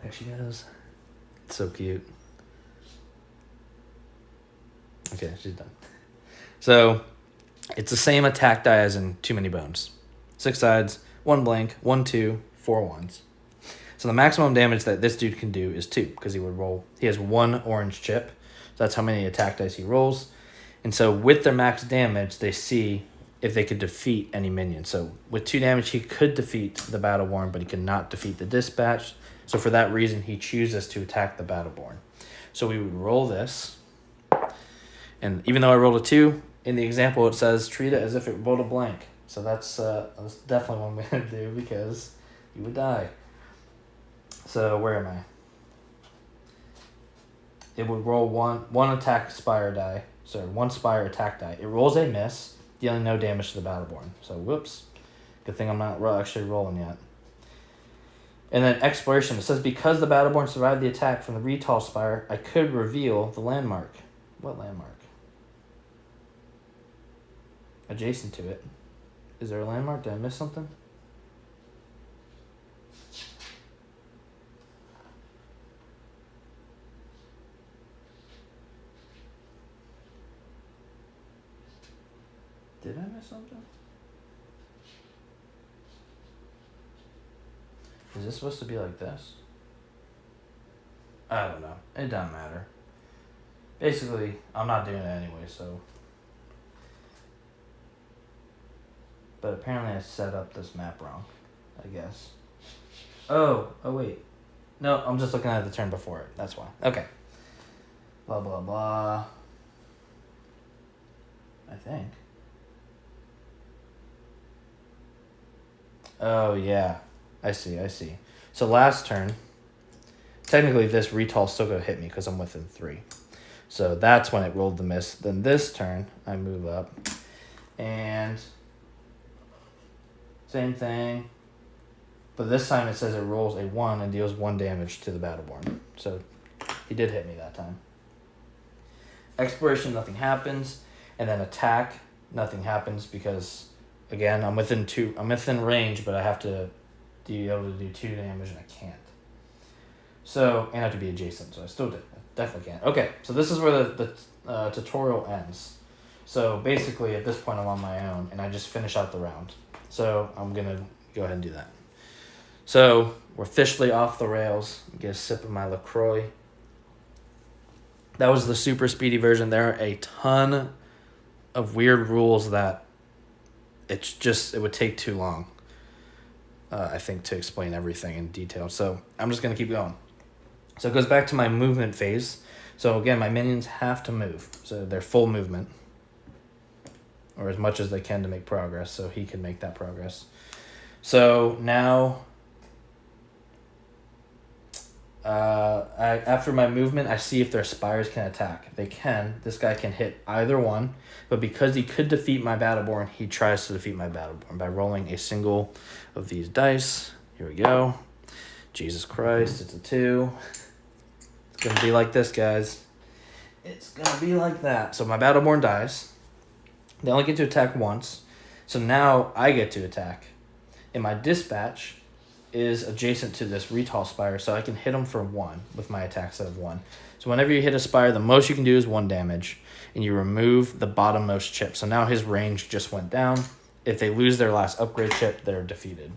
[SPEAKER 1] There she goes. It's so cute. Okay, she's done. So it's the same attack die as in Too Many Bones. 6 sides, 1 blank, 1, 2, 4 ones. So the maximum damage that this dude can do is 2, because he has 1 orange chip. So that's how many attack dice he rolls. And so with their max damage, they see if they could defeat any minion. So with 2 damage, he could defeat the Battleborn, but he could not defeat the Dispatch. So for that reason, he chooses to attack the Battleborn. So we would roll this. And even though I rolled a 2, in the example it says treat it as if it rolled a blank. So that's definitely what I'm going to do, because you would die. So where am I? It would roll one attack spire die. Sorry, 1 spire attack die. It rolls a miss, dealing no damage to the Battleborn. So whoops. Good thing I'm not actually rolling yet. And then exploration. It says because the Battleborn survived the attack from the Retall Spire, I could reveal the landmark. What landmark? Adjacent to it. Is there a landmark? Did I miss something? Did I miss something? Is this supposed to be like this? I don't know. It doesn't matter. Basically, I'm not doing it anyway, so. But apparently I set up this map wrong, I guess. Oh wait. No, I'm just looking at the turn before it. That's why. Okay. Blah, blah, blah. I think. Oh, yeah. I see. So last turn, technically this Retall still going to hit me because I'm within 3. So that's when it rolled the miss. Then this turn, I move up. And same thing. But this time it says it rolls a 1 and deals 1 damage to the Battleborn. So he did hit me that time. Exploration, nothing happens. And then attack, nothing happens because, again, I'm within range, but I have to be able to do 2 damage and I can't. So, and I have to be adjacent, so I still did. I definitely can't. Okay, so this is where the tutorial ends. So basically at this point I'm on my own and I just finish out the round. So I'm going to go ahead and do that. So we're officially off the rails. Get a sip of my LaCroix. That was the super speedy version. There are a ton of weird rules that it would take too long, I think, to explain everything in detail. So I'm just going to keep going. So it goes back to my movement phase. So again, my minions have to move. So they're full movement, or as much as they can to make progress, so he can make that progress. So now, after my movement, I see if their Spires can attack. If they can, this guy can hit either one. But because he could defeat my Battleborn, he tries to defeat my Battleborn by rolling a single of these dice. Here we go. Jesus Christ, it's a 2. It's going to be like this, guys. It's going to be like that. So my Battleborn dies. They only get to attack once. So now I get to attack. And my dispatch is adjacent to this Retall Spire, so I can hit him for 1 with my attack set of 1. So whenever you hit a Spire, the most you can do is 1 damage, and you remove the bottommost chip. So now his range just went down. If they lose their last upgrade chip, they're defeated.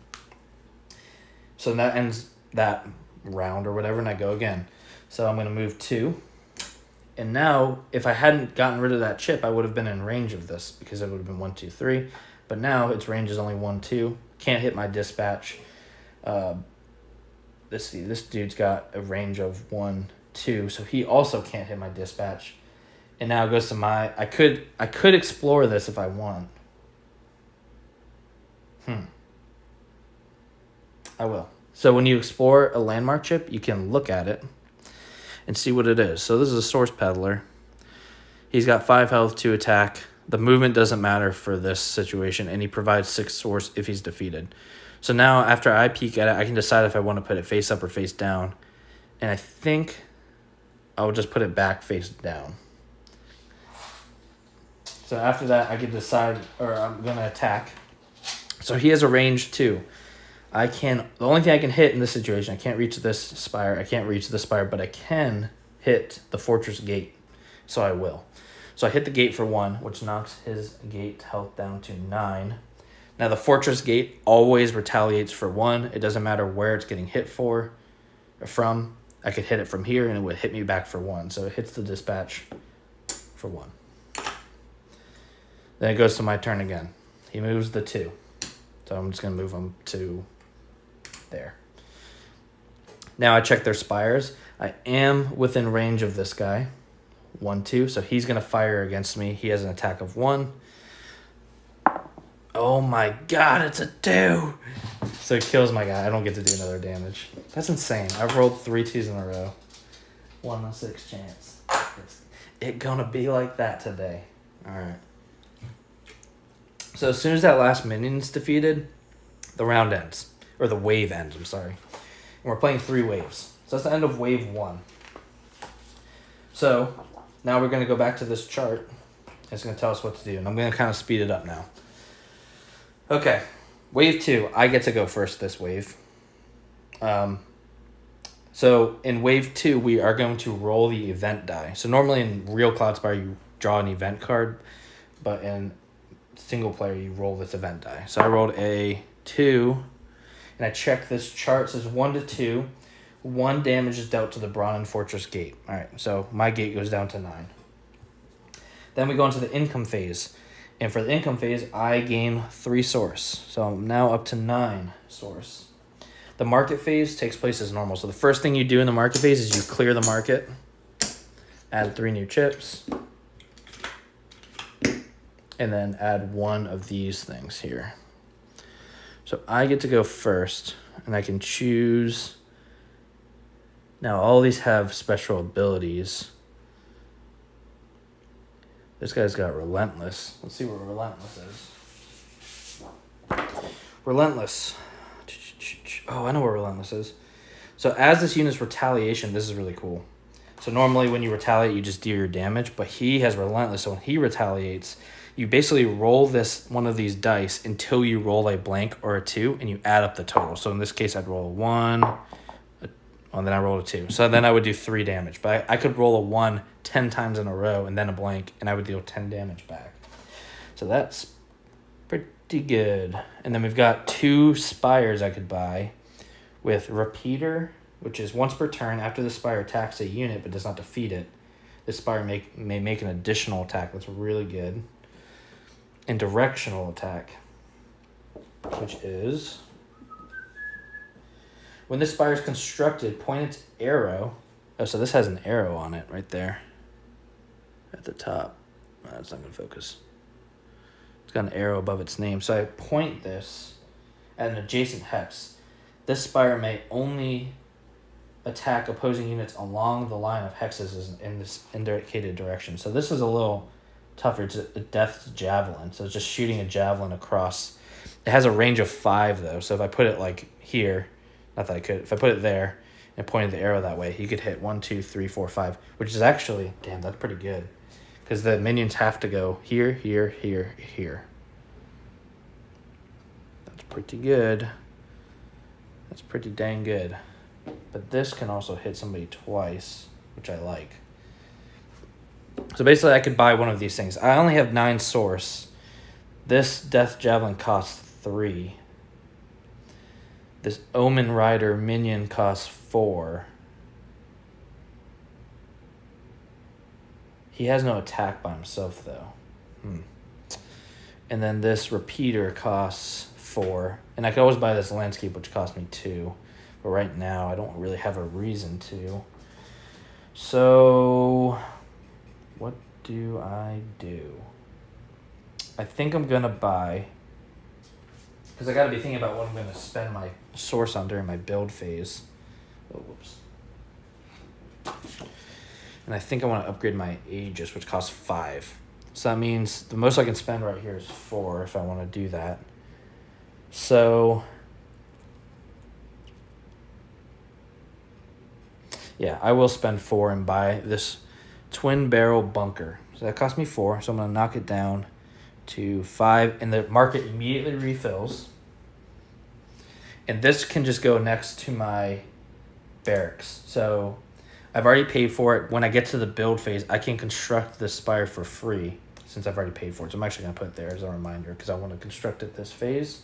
[SPEAKER 1] So that ends that round or whatever, and I go again. So I'm going to move 2. And now, if I hadn't gotten rid of that chip, I would have been in range of this, because it would have been 1, 2, 3. But now its range is only 1, 2. Can't hit my dispatch. Let's see, this dude's got a range of 1, 2, so he also can't hit my dispatch. And now it goes to my... I could explore this if I want. I will. So when you explore a landmark chip, you can look at it and see what it is. So this is a Source Peddler. He's got 5 health, 2 attack. The movement doesn't matter for this situation, and he provides 6 source if he's defeated. So now, after I peek at it, I can decide if I want to put it face up or face down. And I think I'll just put it back face down. So after that, I can decide, or I'm going to attack. So he has a range 2. The only thing I can hit in this situation, I can't reach this Spire, I can't reach this Spire, but I can hit the Fortress Gate. So I will. So I hit the gate for 1, which knocks his gate health down to 9. Now, the Fortress Gate always retaliates for 1. It doesn't matter where it's getting hit from. I could hit it from here, and it would hit me back for 1. So it hits the dispatch for 1. Then it goes to my turn again. He moves the 2. So I'm just going to move him to there. Now I check their Spires. I am within range of this guy. 1, 2. So he's going to fire against me. He has an attack of 1. Oh my god, it's a 2. So it kills my guy. I don't get to do another damage. That's insane. I've rolled 3 2s in a row. 1 in 6 chance. It's gonna be like that today. Alright. So as soon as that last minion's defeated, the round ends. Or the wave ends, I'm sorry. And we're playing 3 waves. So that's the end of wave 1. So now we're gonna go back to this chart. It's gonna tell us what to do. And I'm gonna kind of speed it up now. Okay, wave 2, I get to go first this wave. So in wave 2, we are going to roll the event die. So normally in real Cloudspire, you draw an event card, but in single player, you roll this event die. So I rolled a 2, and I checked this chart. It says 1 to 2. 1 damage is dealt to the Bronn Fortress Gate. All right, so my gate goes down to 9. Then we go into the income phase. And for the income phase, I gain 3 source. So I'm now up to 9 source. The market phase takes place as normal. So the first thing you do in the market phase is you clear the market, add 3 new chips, and then add 1 of these things here. So I get to go first, and I can choose. Now all these have special abilities. This guy's got Relentless. Let's see what Relentless is. Relentless. Oh, I know what Relentless is. So as this unit's retaliation, this is really cool. So normally when you retaliate, you just deal your damage, but he has Relentless. So when he retaliates, you basically roll one of these dice until you roll a blank or a 2, and you add up the total. So in this case, I'd roll a 1, and then I rolled a 2. So then I would do 3 damage. But I could roll a 1 10 times in a row and then a blank, and I would deal 10 damage back. So that's pretty good. And then we've got 2 Spires I could buy with Repeater, which is once per turn after the Spire attacks a unit but does not defeat it. This Spire may make an additional attack. That's really good. And Directional Attack, which is... when this Spire is constructed, point its arrow. Oh, so this has an arrow on it right there at the top. That's not going to focus. It's got an arrow above its name. So I point this at an adjacent hex. This Spire may only attack opposing units along the line of hexes in this indicated direction. So this is a little tougher. It's a Death Javelin, so it's just shooting a javelin across. It has a range of 5 though, so if I put it like here, not that I could, if I put it there and pointed the arrow that way, he could hit 1, 2, 3, 4, 5, which is actually, damn, that's pretty good. Because the minions have to go here, here, here, here. That's pretty good. That's pretty dang good. But this can also hit somebody twice, which I like. So basically I could buy one of these things. I only have 9 source. This Death Javelin costs 3. This Omen Rider minion costs 4. He has no attack by himself though. And then this Repeater costs 4. And I could always buy this Landscape, which cost me 2. But right now, I don't really have a reason to. So, what do? I think I'm going to buy, because I got to be thinking about what I'm going to spend my source on during my build phase. Oh, whoops. And I think I want to upgrade my Aegis, which costs 5. So that means the most I can spend right here is 4 if I want to do that. So yeah, I will spend 4 and buy this twin barrel bunker. So that cost me 4, so I'm going to knock it down to 5, and the market immediately refills. And this can just go next to my barracks. So I've already paid for it. When I get to the build phase, I can construct this Spire for free since I've already paid for it. So I'm actually going to put it there as a reminder because I want to construct it this phase.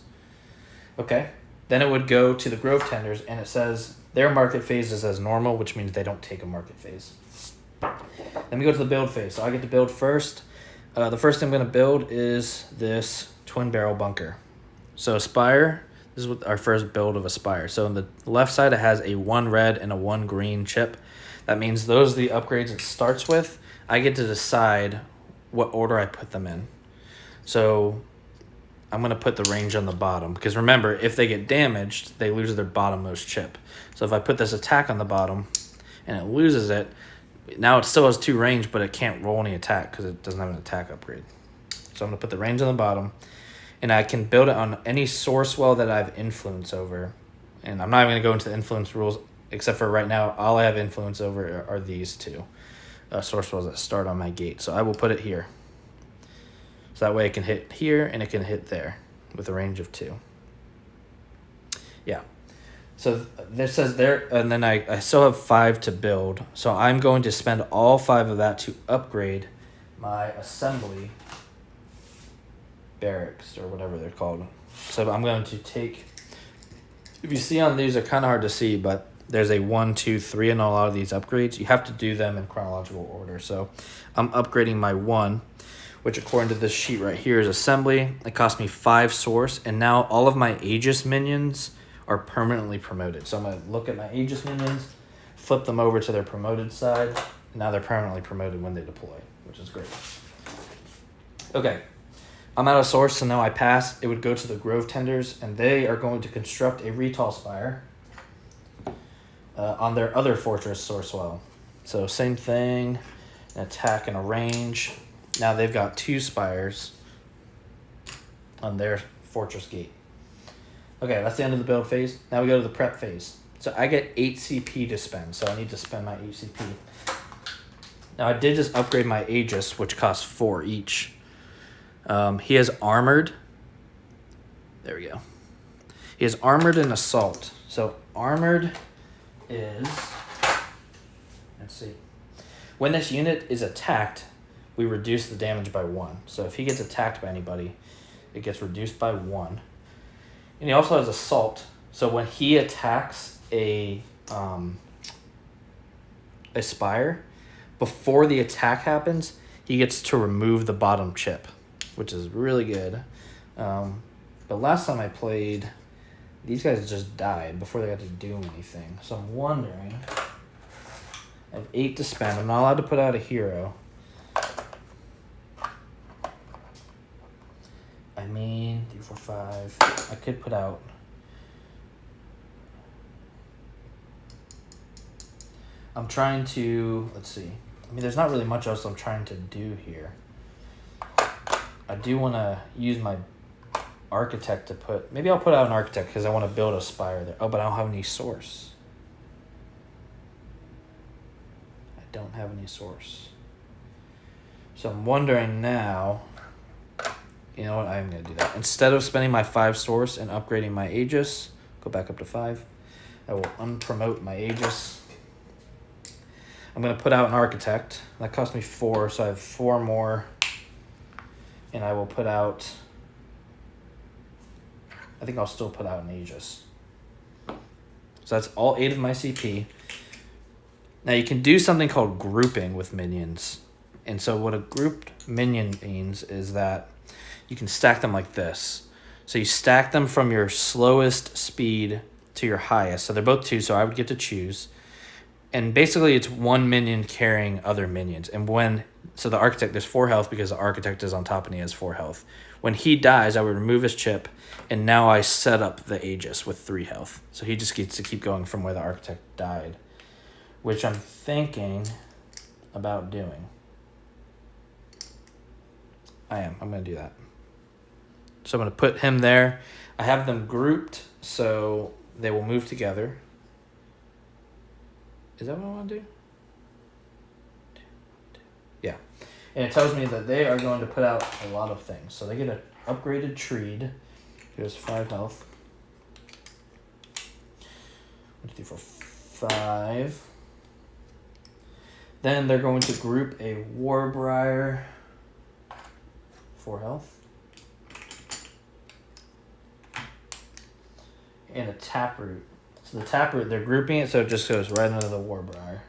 [SPEAKER 1] Okay. Then it would go to the Grove Tenders, and it says their market phase is as normal, which means they don't take a market phase. Then we go to the build phase. So I get to build first. The first thing I'm going to build is this twin barrel bunker. So Spire, this is our first build of a Spire. So on the left side, it has a 1 red and a 1 green chip. That means those are the upgrades it starts with. I get to decide what order I put them in. So I'm going to put the range on the bottom, because remember, if they get damaged, they lose their bottommost chip. So if I put this attack on the bottom and it loses it, now it still has 2 range, but it can't roll any attack because it doesn't have an attack upgrade. So I'm going to put the range on the bottom, and I can build it on any source well that I have influence over. And I'm not even going to go into the influence rules, except for right now, all I have influence over are these 2 source wells that start on my gate. So I will put it here. So that way it can hit here and it can hit there with a range of 2. Yeah. So this says there, and then I still have 5 to build. So I'm going to spend all 5 of that to upgrade my assembly barracks, or whatever they're called. So I'm going to take, if you see on these, they're kind of hard to see, but there's a 1, 2, 3 in a lot of these upgrades. You have to do them in chronological order. So I'm upgrading my 1, which according to this sheet right here is assembly. It cost me 5 source, and now all of my Aegis minions are permanently promoted. So I'm going to look at my Aegis minions, flip them over to their promoted side, and now they're permanently promoted when they deploy, which is great. Okay, I'm out of source, so now I pass. It would go to the Grove Tenders, and they are going to construct a Retall Spire on their other fortress source well. So same thing, an attack and a range. Now they've got 2 Spires on their fortress gate. Okay, that's the end of the build phase. Now we go to the prep phase. So I get 8 CP to spend, so I need to spend my 8 CP. Now I did just upgrade my Aegis, which costs 4 each. He has armored. There we go. He has armored and assault. So armored is, let's see. When this unit is attacked, we reduce the damage by 1. So if he gets attacked by anybody, it gets reduced by 1. And he also has assault. So when he attacks a Spire, before the attack happens, he gets to remove the bottom chip, which is really good. But last time I played, these guys just died before they got to do anything. So I'm wondering, I have 8 to spend. I'm not allowed to put out a hero. I mean, 3, 4, 5. I could put out I'm trying to, let's see. I mean, there's not really much else I'm trying to do here. I do want to use my architect to put, maybe I'll put out an architect because I want to build a spire there. Oh, but I don't have any source. I don't have any source. So I'm wondering now, you know what, I'm going to do that. Instead of spending my 5 source and upgrading my Aegis, go back up to 5, I will unpromote my Aegis. I'm going to put out an architect. That cost me 4, so I have 4 more. And I will put out, I think I'll still put out an Aegis. So that's all 8 of my CP. Now you can do something called grouping with minions. And so what a grouped minion means is that you can stack them like this. So you stack them from your slowest speed to your highest. So they're both 2, so I would get to choose. And basically it's one minion carrying other minions. And so the architect, there's 4 health because the architect is on top and he has 4 health. When he dies, I would remove his chip, and now I set up the Aegis with 3 health. So he just gets to keep going from where the architect died, which I'm thinking about doing. I'm going to do that. So I'm going to put him there. I have them grouped so they will move together. Is that what I want to do? Yeah. And it tells me that they are going to put out a lot of things. So they get an upgraded Treed. Here's 5 health. 1, 2, 3, 4, 5. Then they're going to group a Warbriar. 4 health. And a Taproot. So the Taproot, they're grouping it so it just goes right under the Warbriar.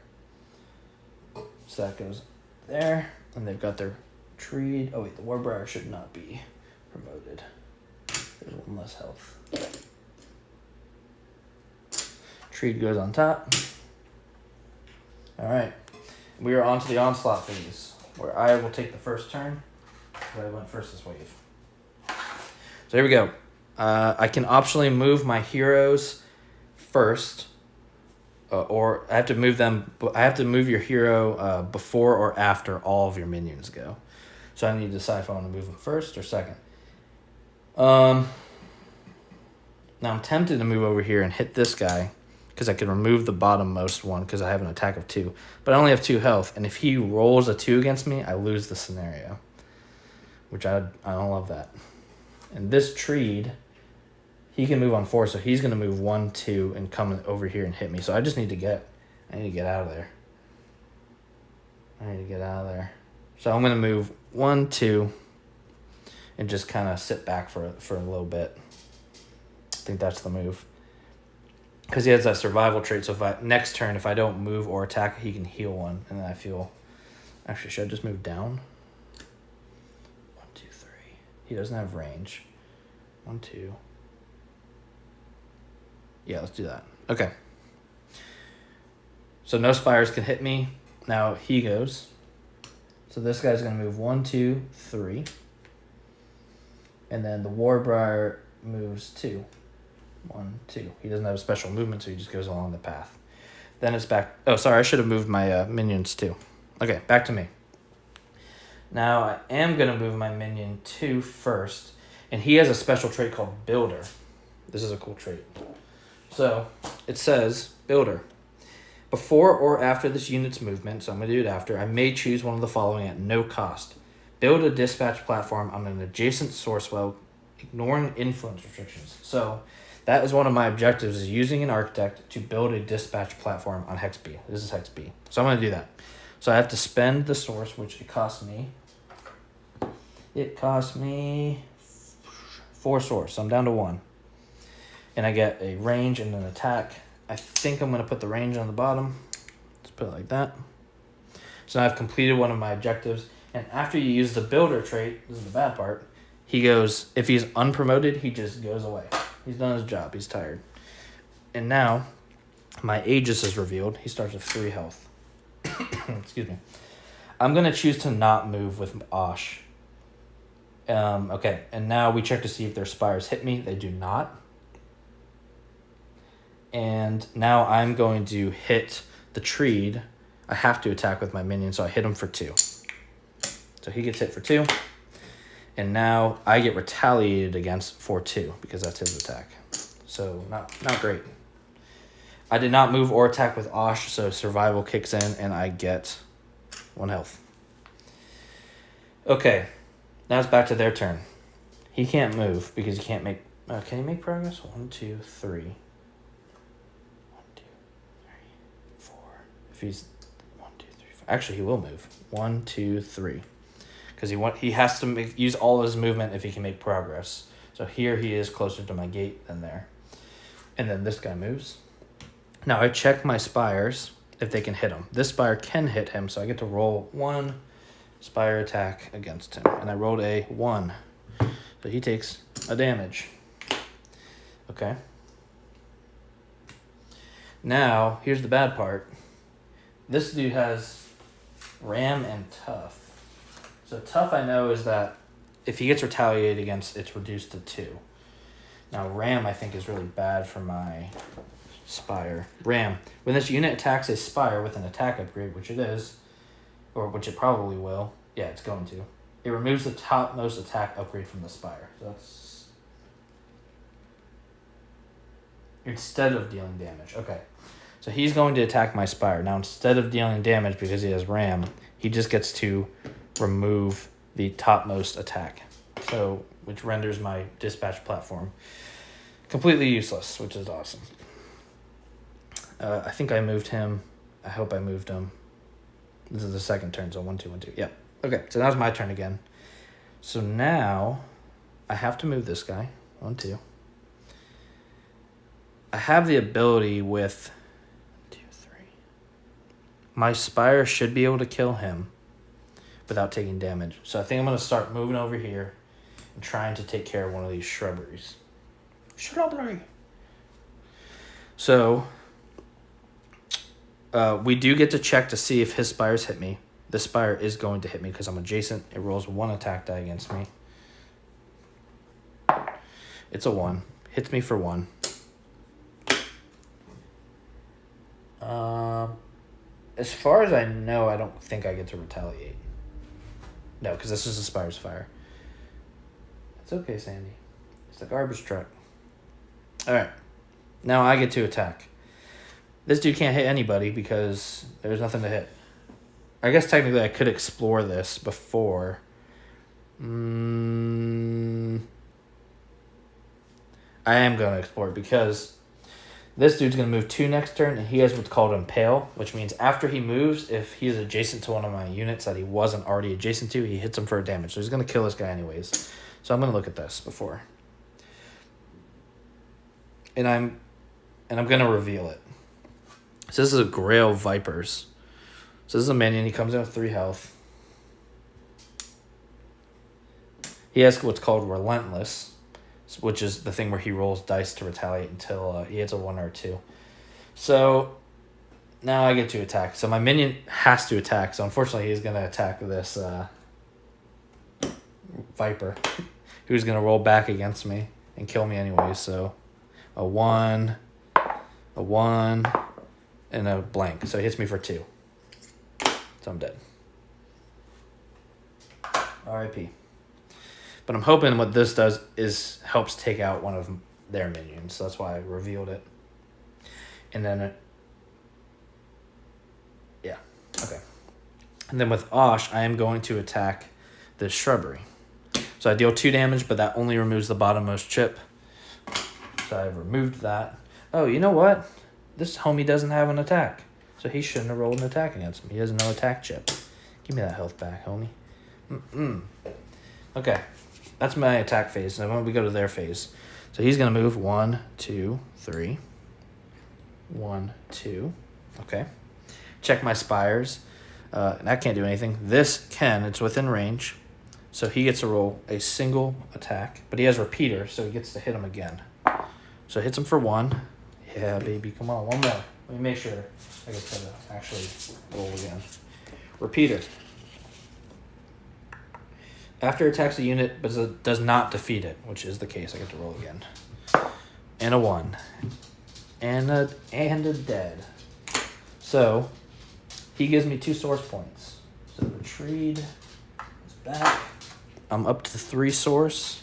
[SPEAKER 1] So that goes there. And they've got their Treed. Oh wait, the Warbriar should not be promoted. There's 1 less health. Treed goes on top. Alright. We are on to the Onslaught Phase, where I will take the first turn. But I went first this wave. So here we go. I can optionally move my heroes first, or I have to move them. I have to move your hero before or after all of your minions go. So I need to decide if I want to move them first or second. Now I'm tempted to move over here and hit this guy because I can remove the bottommost one because I have an attack of 2. But I only have 2 health, and if he rolls a 2 against me, I lose the scenario, which I don't love that. And this Treed, he can move on 4, so he's going to move 1, 2, and come over here and hit me. So I just need to get out of there. So I'm going to move 1, 2, and just kind of sit back for a little bit. I think that's the move. Because he has that survival trait, so next turn, if I don't move or attack, he can heal 1, and then I feel... Actually, should I just move down? 1, 2, 3. He doesn't have range. 1, 2. Yeah, let's do that. Okay. So no Spires can hit me. Now he goes. So this guy's going to move 1, 2, 3. And then the Warbriar moves 2. 1, 2. He doesn't have a special movement, so he just goes along the path. Then it's back. Oh, sorry, I should have moved my minions too. Okay, back to me. Now I am going to move my minion 2 first. And he has a special trait called Builder. This is a cool trait. So it says, Builder. Before or after this unit's movement, so I'm going to do it after, I may choose one of the following at no cost. Build a dispatch platform on an adjacent source well, ignoring influence restrictions. So that is one of my objectives, is using an architect to build a dispatch platform on Hex B. This is Hex B. So I'm going to do that. So I have to spend the source, which it costs me 4 source. So I'm down to 1. And I get a range and an attack. I think I'm going to put the range on the bottom. Let's put it like that. So now I've completed one of my objectives. And after you use the Builder trait, this is the bad part, he goes, if he's unpromoted, he just goes away. He's done his job. He's tired. And now my Aegis is revealed. He starts with 3 health. Excuse me. I'm going to choose to not move with Osh. Okay, and now we check to see if their Spires hit me. They do not. And now I'm going to hit the treed, I have to attack with my minion, so I hit him for 2. So he gets hit for 2. And now I get retaliated against for 2 because that's his attack. So not great. I did not move or attack with Osh, so survival kicks in and I get 1 health. Okay, now it's back to their turn. He can't move because he can't make... can he make progress? 1, 2, 3. 1, 2, 3, 4. If he's 1, 2, 3, 4. Actually, he will move. 1, 2, 3. Because he has to use all his movement if he can make progress. So here he is closer to my gate than there. And then this guy moves. Now I check my Spires if they can hit him. This Spire can hit him, so I get to roll 1 Spire attack against him. And I rolled a 1. So he takes a damage. Okay. Now, here's the bad part. This dude has Ram and Tough. So Tough, I know, is that if he gets retaliated against, it's reduced to 2. Now Ram, I think, is really bad for my Spire. Ram. When this unit attacks a Spire with an attack upgrade, which it is, or which it probably will, yeah, it's going to, it removes the topmost attack upgrade from the Spire. So that's... instead of dealing damage. Okay. So he's going to attack my Spire. Now, instead of dealing damage because he has Ram, he just gets to remove the topmost attack, so which renders my dispatch platform completely useless, which is awesome. I think I moved him. I hope I moved him. This is the second turn, so 1, 2, 1, 2. Yep. Okay, so now's my turn again. So now I have to move this guy. 1, 2. I have the ability with 1, 2, 3. My Spire should be able to kill him without taking damage. So I think I'm going to start moving over here and trying to take care of one of these shrubberies. Shrubbery! So, we do get to check to see if his Spires hit me. This Spire is going to hit me because I'm adjacent. It rolls 1 attack die against me. It's a 1. Hits me for 1. As far as I know, I don't think I get to retaliate. No, because this is a Spire's fire. It's okay, Sandy. It's the garbage truck. Alright. Now I get to attack. This dude can't hit anybody because there's nothing to hit. I guess technically I could explore this before. I am going to explore it because this dude's going to move 2 next turn, and he has what's called Impale, which means after he moves, if he is adjacent to one of my units that he wasn't already adjacent to, he hits him for damage. So he's going to kill this guy anyways. So I'm going to look at this before. And I'm going to reveal it. So this is a Grail Vipers. So this is a minion. He comes in with 3 health. He has what's called Relentless, which is the thing where he rolls dice to retaliate until he hits a 1 or a 2. So now I get to attack. So my minion has to attack. So unfortunately, he's going to attack this Viper, who's going to roll back against me and kill me anyway. So a 1, and a blank. So he hits me for 2. So I'm dead. R.I.P. But I'm hoping what this does is helps take out one of their minions. So that's why I revealed it. And then yeah, okay. And then with Osh, I am going to attack this shrubbery. So I deal 2 damage, but that only removes the bottommost chip. So I've removed that. Oh, you know what? This homie doesn't have an attack. So he shouldn't have rolled an attack against him. He has no attack chip. Give me that health back, homie. Okay. That's my attack phase. Now when we go to their phase. So he's going to move 1, 2, 3. 1, 2. Okay. Check my Spires. And I can't do anything. This can. It's within range. So he gets to roll a single attack. But he has Repeater, so he gets to hit him again. So it hits him for 1. Yeah, baby. Come on. 1 more. Let me make sure I get to actually roll again. Repeater. After it attacks a unit, but it does not defeat it, which is the case. I get to roll again. And a 1. And a dead. So he gives me 2 source points. So Retreat is back. I'm up to 3 source.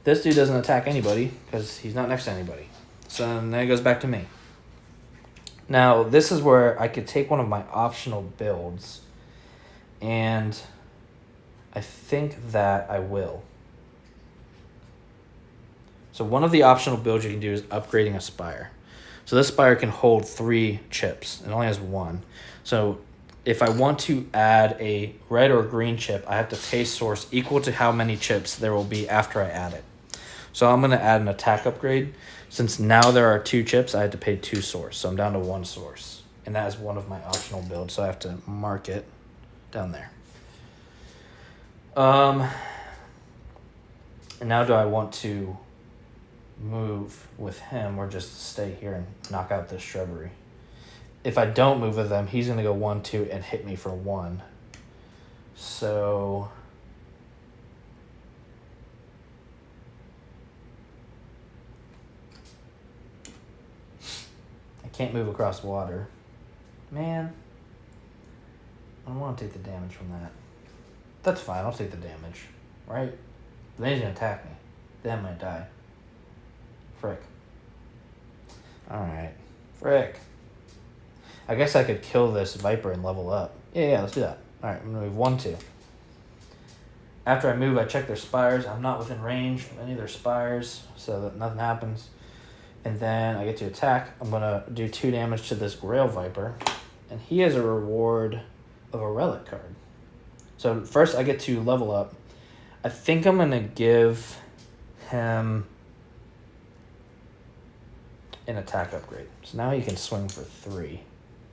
[SPEAKER 1] This dude doesn't attack anybody because he's not next to anybody. So then it goes back to me. Now, this is where I could take one of my optional builds, and I think that I will. So one of the optional builds you can do is upgrading a Spire. So this Spire can hold 3 chips. It only has 1. So if I want to add a red or green chip, I have to pay source equal to how many chips there will be after I add it. So I'm going to add an attack upgrade. Since now there are 2 chips, I had to pay 2 source. So I'm down to 1 source. And that is one of my optional builds. So I have to mark it down there. And now do I want to move with him or just stay here and knock out this shrubbery? If I don't move with him, he's going to go 1, 2, and hit me for 1. So I can't move across water. Man, I don't want to take the damage from that. That's fine, I'll take the damage, right? Then he's going to attack me. Then I might die. Frick. Alright. Frick. I guess I could kill this Viper and level up. Yeah, let's do that. Alright, I'm going to move 1, 2. After I move, I check their Spires. I'm not within range of any of their Spires, so that nothing happens. And then I get to attack. I'm going to do 2 damage to this Grail Viper. And he has a reward of a relic card. So first I get to level up. I think I'm going to give him an attack upgrade. So now he can swing for 3.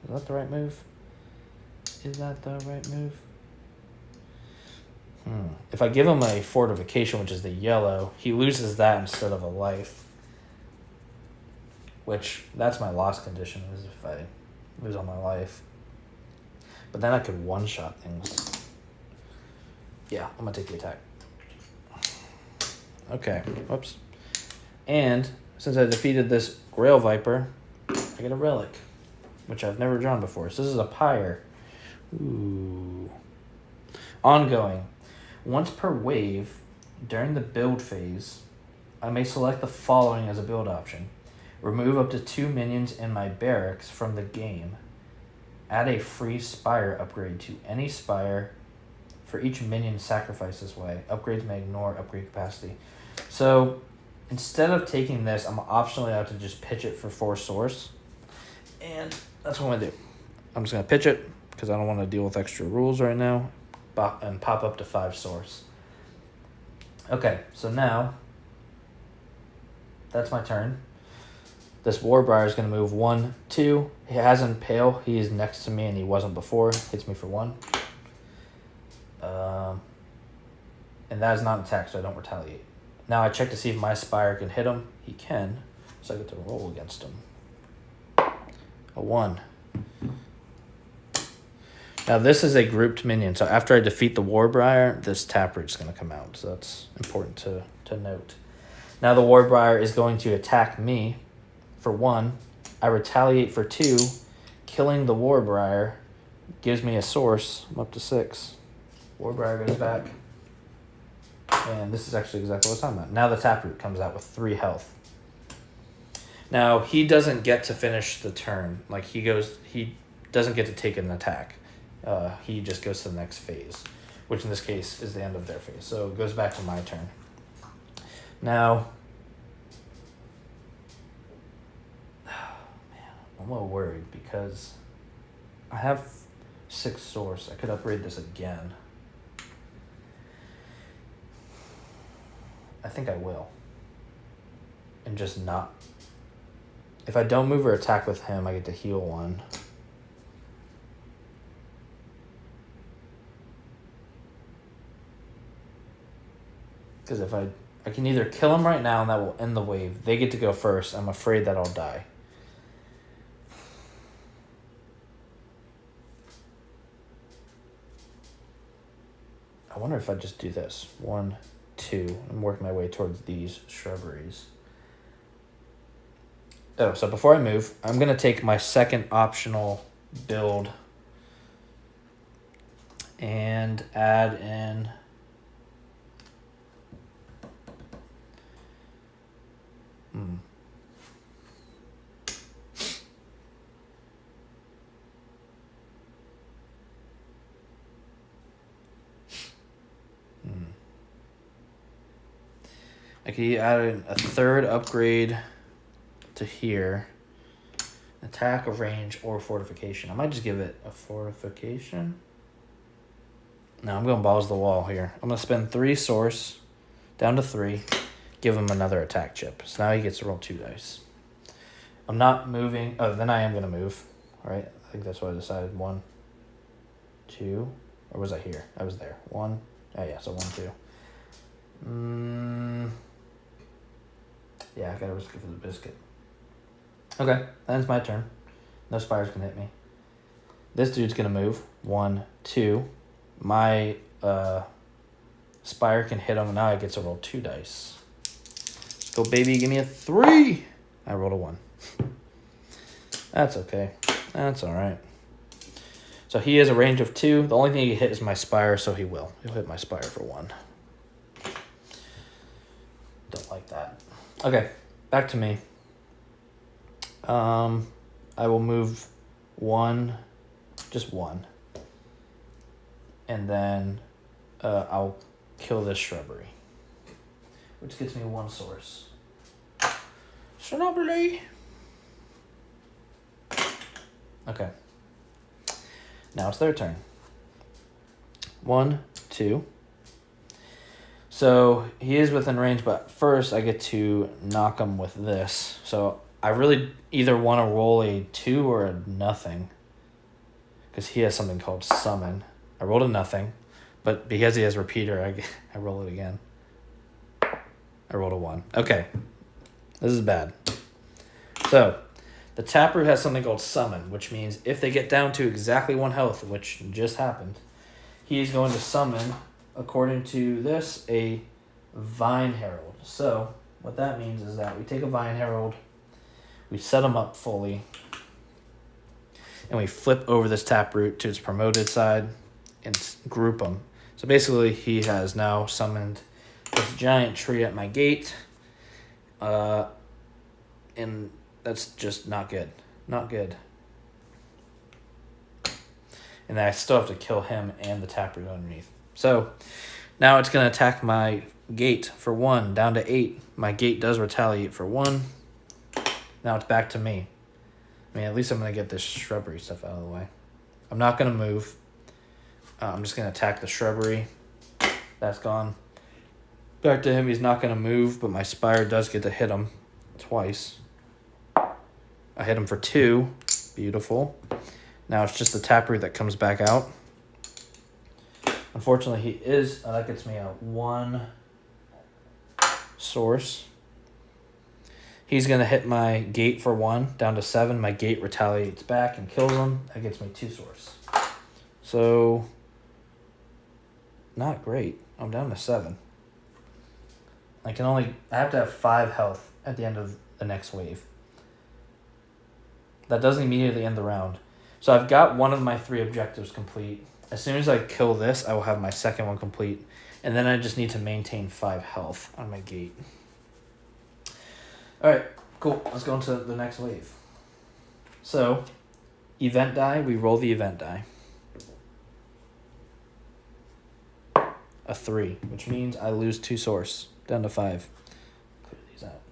[SPEAKER 1] Is that the right move? Is that the right move? If I give him a fortification, which is the yellow, he loses that instead of a life. Which, that's my loss condition, is if I lose all my life. But then I could one-shot things. Yeah, I'm going to take the attack. Okay, whoops. And since I defeated this Grail Viper, I get a relic, which I've never drawn before. So this is a Pyre. Ooh. Ongoing. Once per wave, during the build phase, I may select the following as a build option. Remove up to 2 minions in my barracks from the game. Add a free Spire upgrade to any Spire for each minion sacrificed this way. Upgrades may ignore upgrade capacity. So instead of taking this, I'm optionally allowed to just pitch it for 4 source. And that's what I'm going to do. I'm just going to pitch it because I don't want to deal with extra rules right now. And pop up to 5 source. Okay, so now that's my turn. This Warbriar is going to move 1, 2. He has Impale. He is next to me and he wasn't before. Hits me for 1. And that is not an attack, so I don't retaliate. Now I check to see if my Spire can hit him. He can, so I get to roll against him. A 1. Now this is a grouped minion, so after I defeat the Warbriar, this Taproot is going to come out. So that's important to note. Now the Warbriar is going to attack me for 1. I retaliate for 2. Killing the Warbriar gives me a source. I'm up to 6. Warbriar goes back. And this is actually exactly what I'm talking about. Now the Taproot comes out with 3 health. Now he doesn't get to finish the turn. Like he doesn't get to take an attack. He just goes to the next phase, which in this case is the end of their phase. So it goes back to my turn. Now, I'm a little worried because I have 6 source. I could upgrade this again. I think I will. And just not. If I don't move or attack with him, I get to heal 1. Because if I can either kill him right now and that will end the wave. They get to go first. I'm afraid that I'll die. I wonder if I just do this. 1, 2. I'm working my way towards these shrubberies. Oh, so before I move, I'm going to take my second optional build and add in I could add in a third upgrade to here. Attack, a range, or fortification. I might just give it a fortification. No, I'm going balls to the wall here. I'm going to spend 3 source, down to 3, give him another attack chip. So now he gets to roll 2 dice. I'm not moving. Oh, then I am going to move. All right, I think that's what I decided. 1, 2, or was I here? I was there. 1. Oh, yeah, so 1, 2. Yeah, I got to risk it for the biscuit. Okay, that ends my turn. No spires can hit me. This dude's going to move. 1, 2. My spire can hit him, and now I get to roll 2 dice. Let's go, baby. Give me a 3. I rolled a 1. That's okay. That's all right. So he has a range of 2. The only thing he hit is my spire, so he will. He'll hit my spire for 1. Don't like that. Okay, back to me. I will move 1, just 1. And then I'll kill this shrubbery, which gets me 1 source. Shrubbery. Okay. Now it's their turn. 1, 2. So he is within range, but first I get to knock him with this. So I really either want to roll a 2 or a nothing, because he has something called summon. I rolled a nothing, but because he has repeater, I roll it again. I rolled a 1. Okay, this is bad. So the taproot has something called summon, which means if they get down to exactly 1 health, which just happened, he's going to summon, according to this, a Vine Herald. So what that means is that we take a Vine Herald, we set him up fully, and we flip over this taproot to its promoted side and group them. So basically, he has now summoned this giant tree at my gate, and that's just not good. Not good. And then I still have to kill him and the taproot underneath. So now it's going to attack my gate for 1, down to 8. My gate does retaliate for 1. Now it's back to me. I mean, at least I'm going to get this shrubbery stuff out of the way. I'm not going to move. I'm just going to attack the shrubbery. That's gone. Back to him. He's not going to move, but my spire does get to hit him twice. I hit him for 2. Beautiful. Now it's just the taproot that comes back out. Unfortunately, he is... that gets me a 1 source. He's going to hit my gate for 1, down to 7. My gate retaliates back and kills him. That gets me 2 source. So, not great. I'm down to 7. I have to have 5 health at the end of the next wave. That doesn't immediately end the round. So I've got one of my 3 objectives complete. As soon as I kill this, I will have my second one complete. And then I just need to maintain 5 health on my gate. Alright, cool. Let's go into the next wave. So, event die, we roll the event die. A 3, which means I lose 2 source, down to 5. Clear these out.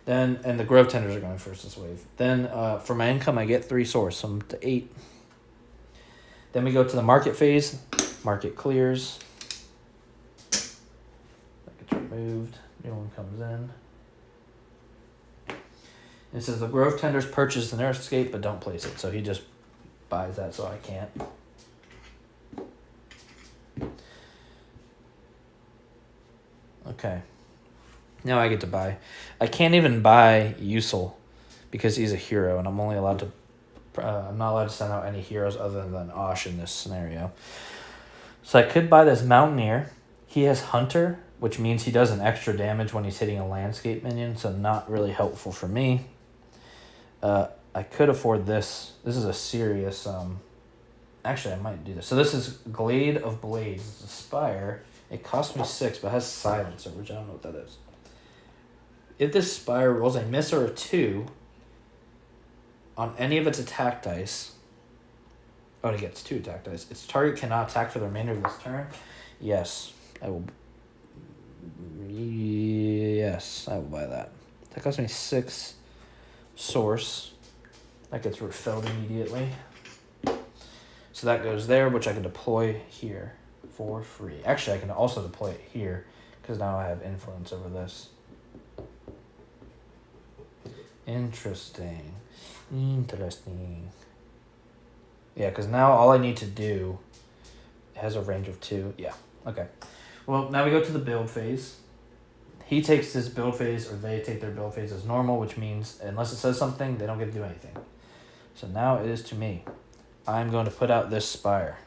[SPEAKER 1] Then, and the Grove Tenders are going first this wave. Then, for my income, I get 3 source, so I'm to 8. Then we go to the market phase. Market clears. That gets removed. New one comes in. It says the Grove Tenders purchase the nearest escape, but don't place it. So he just buys that, so I can't. Okay. Now I get to buy. I can't even buy Usul because he's a hero, and I'm only allowed to. I'm not allowed to send out any heroes other than Osh in this scenario. So I could buy this Mountaineer. He has Hunter, which means he does an extra damage when he's hitting a landscape minion, so not really helpful for me. I could afford this. This is a serious... Actually, I might do this. So this is Glade of Blades. It's a Spire. It cost me 6, but it has Silencer, which I don't know what that is. If this Spire rolls a miss or a 2 on any of its attack dice... Oh, it gets 2 attack dice. Its target cannot attack for the remainder of this turn. Yes, I will... Yes, I will buy that. That cost me 6 source. That gets refilled immediately. So that goes there, which I can deploy here for free. Actually, I can also deploy it here because now I have influence over this. Interesting. Yeah, because now all I need to do has a range of 2. Yeah, okay. Well, now we go to the build phase. He takes his build phase, or they take their build phase as normal, which means unless it says something, they don't get to do anything. So now it is to me. I'm going to put out this Spire.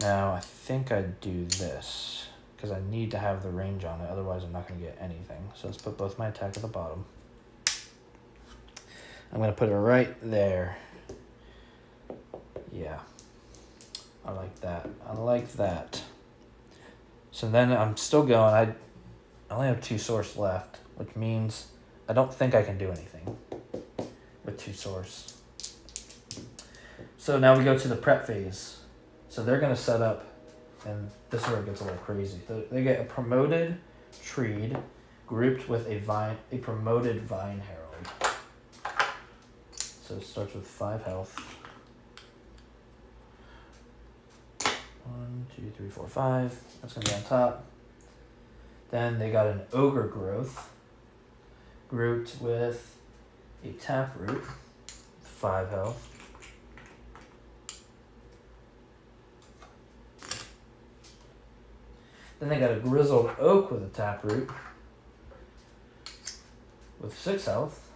[SPEAKER 1] Now, I think I'd do this, because I need to have the range on it, otherwise I'm not going to get anything. So let's put both my attack at the bottom. I'm going to put it right there. Yeah. I like that. I like that. So then I'm still going. I only have 2 source left, which means I don't think I can do anything with 2 source. So now we go to the prep phase. So they're going to set up, and this is where it gets a little crazy. They get a promoted Treed grouped with a promoted Vine Herald. So it starts with 5 health. 1, 2, 3, 4, 5. That's going to be on top. Then they got an Ogre Growth grouped with a Taproot, 5 health. Then they got a Grizzled Oak with a Taproot with 6 health.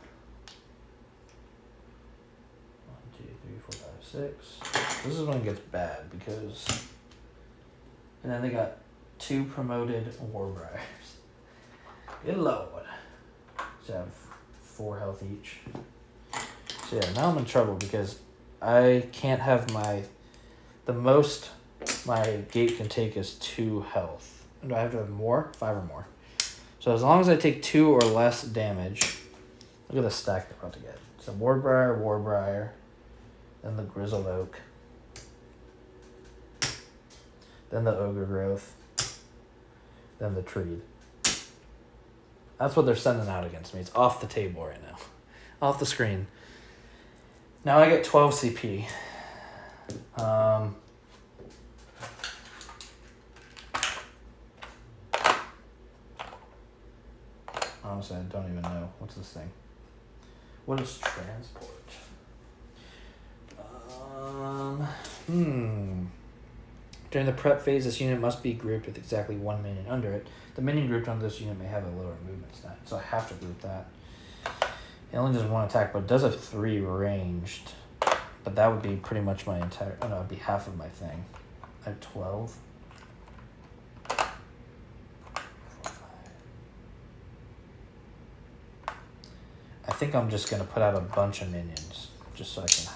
[SPEAKER 1] 1, 2, 3, 4, 5, 6. This is when it gets bad because... And then they got 2 promoted Warbriars. Good lord. So I have 4 health each. So yeah, now I'm in trouble because I can't have the most my gate can take is 2 health. Do I have to have more? 5 or more. So as long as I take 2 or less damage, look at the stack they're about to get. So Warbriar, then the Grizzled Oak, then the Ogre Growth, then the Treed. That's what they're sending out against me. It's off the table right now. Off the screen. Now I get 12 CP. Honestly, I don't even know. What's this thing? What is transport? During the prep phase, this unit must be grouped with exactly 1 minion under it. The minion grouped on this unit may have a lower movement stat, so I have to group that. It only does 1 attack, but it does have 3 ranged. But that would be pretty much my entire... Oh no, it would be half of my thing. I have 12. I think I'm just going to put out a bunch of minions, just so I can...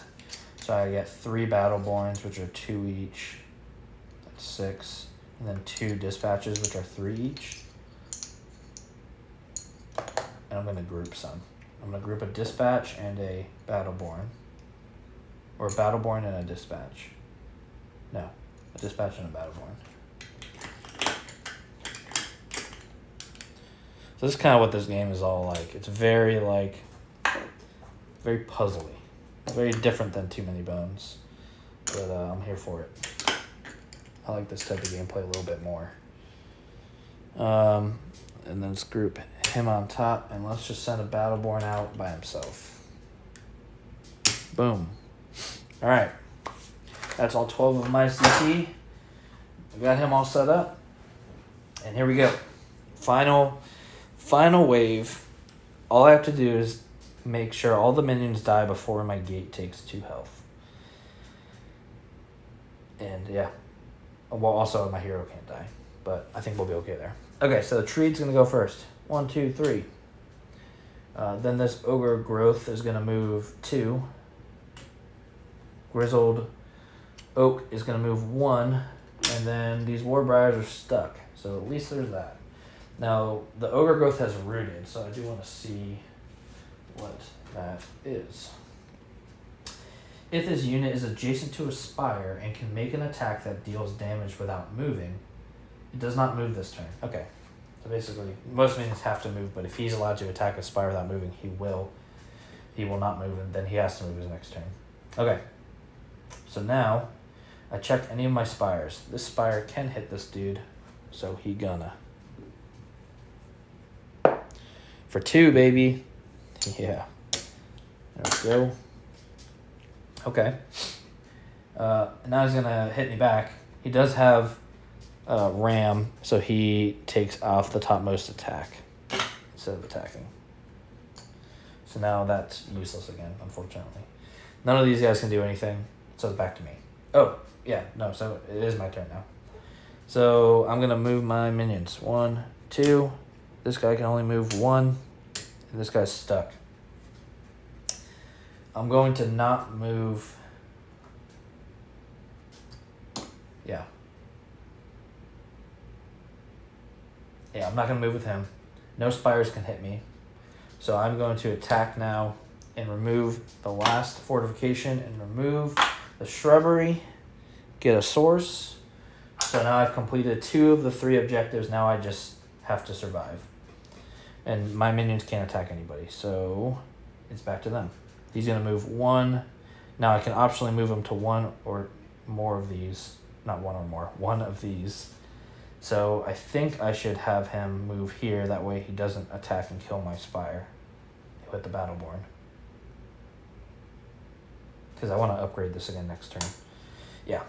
[SPEAKER 1] So I get 3 Battleborns, which are 2 each. That's 6. And then 2 Dispatches, which are 3 each. And I'm going to group some. I'm going to group a Dispatch and a Battleborn. Or a Battleborn and a Dispatch. No, a Dispatch and a Battleborn. So this is kind of what this game is all like. It's very very puzzly. Very different than Too Many Bones. But I'm here for it. I like this type of gameplay a little bit more. And then let's group him on top, and let's just send a Battleborn out by himself. Boom. Alright. That's all 12 of my CP. I got him all set up. And here we go. Final wave. All I have to do is make sure all the minions die before my gate takes 2 health. And yeah. Well, also my hero can't die. But I think we'll be okay there. Okay, so the Treed's going to go first. 1, 2, 3. Then this Ogre Growth is going to move 2. Grizzled Oak is going to move 1. And then these Warbriars are stuck. So at least there's that. Now, the Ogre Growth has rooted, so I do want to see what that is. If this unit is adjacent to a Spire and can make an attack that deals damage without moving, it does not move this turn. Okay. So basically, most minions have to move, but if he's allowed to attack a Spire without moving, he will. He will not move, and then he has to move his next turn. Okay. So now, I checked any of my Spires. This Spire can hit this dude, so he gonna. For 2, baby. Yeah. There we go. Okay. Now he's gonna hit me back. He does have Ram, so he takes off the topmost attack instead of attacking. So now that's useless again, unfortunately. None of these guys can do anything, so it's back to me. Oh, yeah, no, so it is my turn now. So I'm gonna move my minions. 1, 2. This guy can only move 1, and this guy's stuck. I'm going to not move. Yeah. Yeah, I'm not going to move with him. No Spires can hit me. So I'm going to attack now and remove the last fortification and remove the shrubbery. Get a source. So now I've completed 2 of the 3 objectives. Now I just have to survive. And my minions can't attack anybody. So it's back to them. He's going to move 1. Now I can optionally move him to 1 or more of these. Not 1 or more. 1 of these. So I think I should have him move here. That way he doesn't attack and kill my Spire with the Battleborn. Because I want to upgrade this again next turn. Yeah.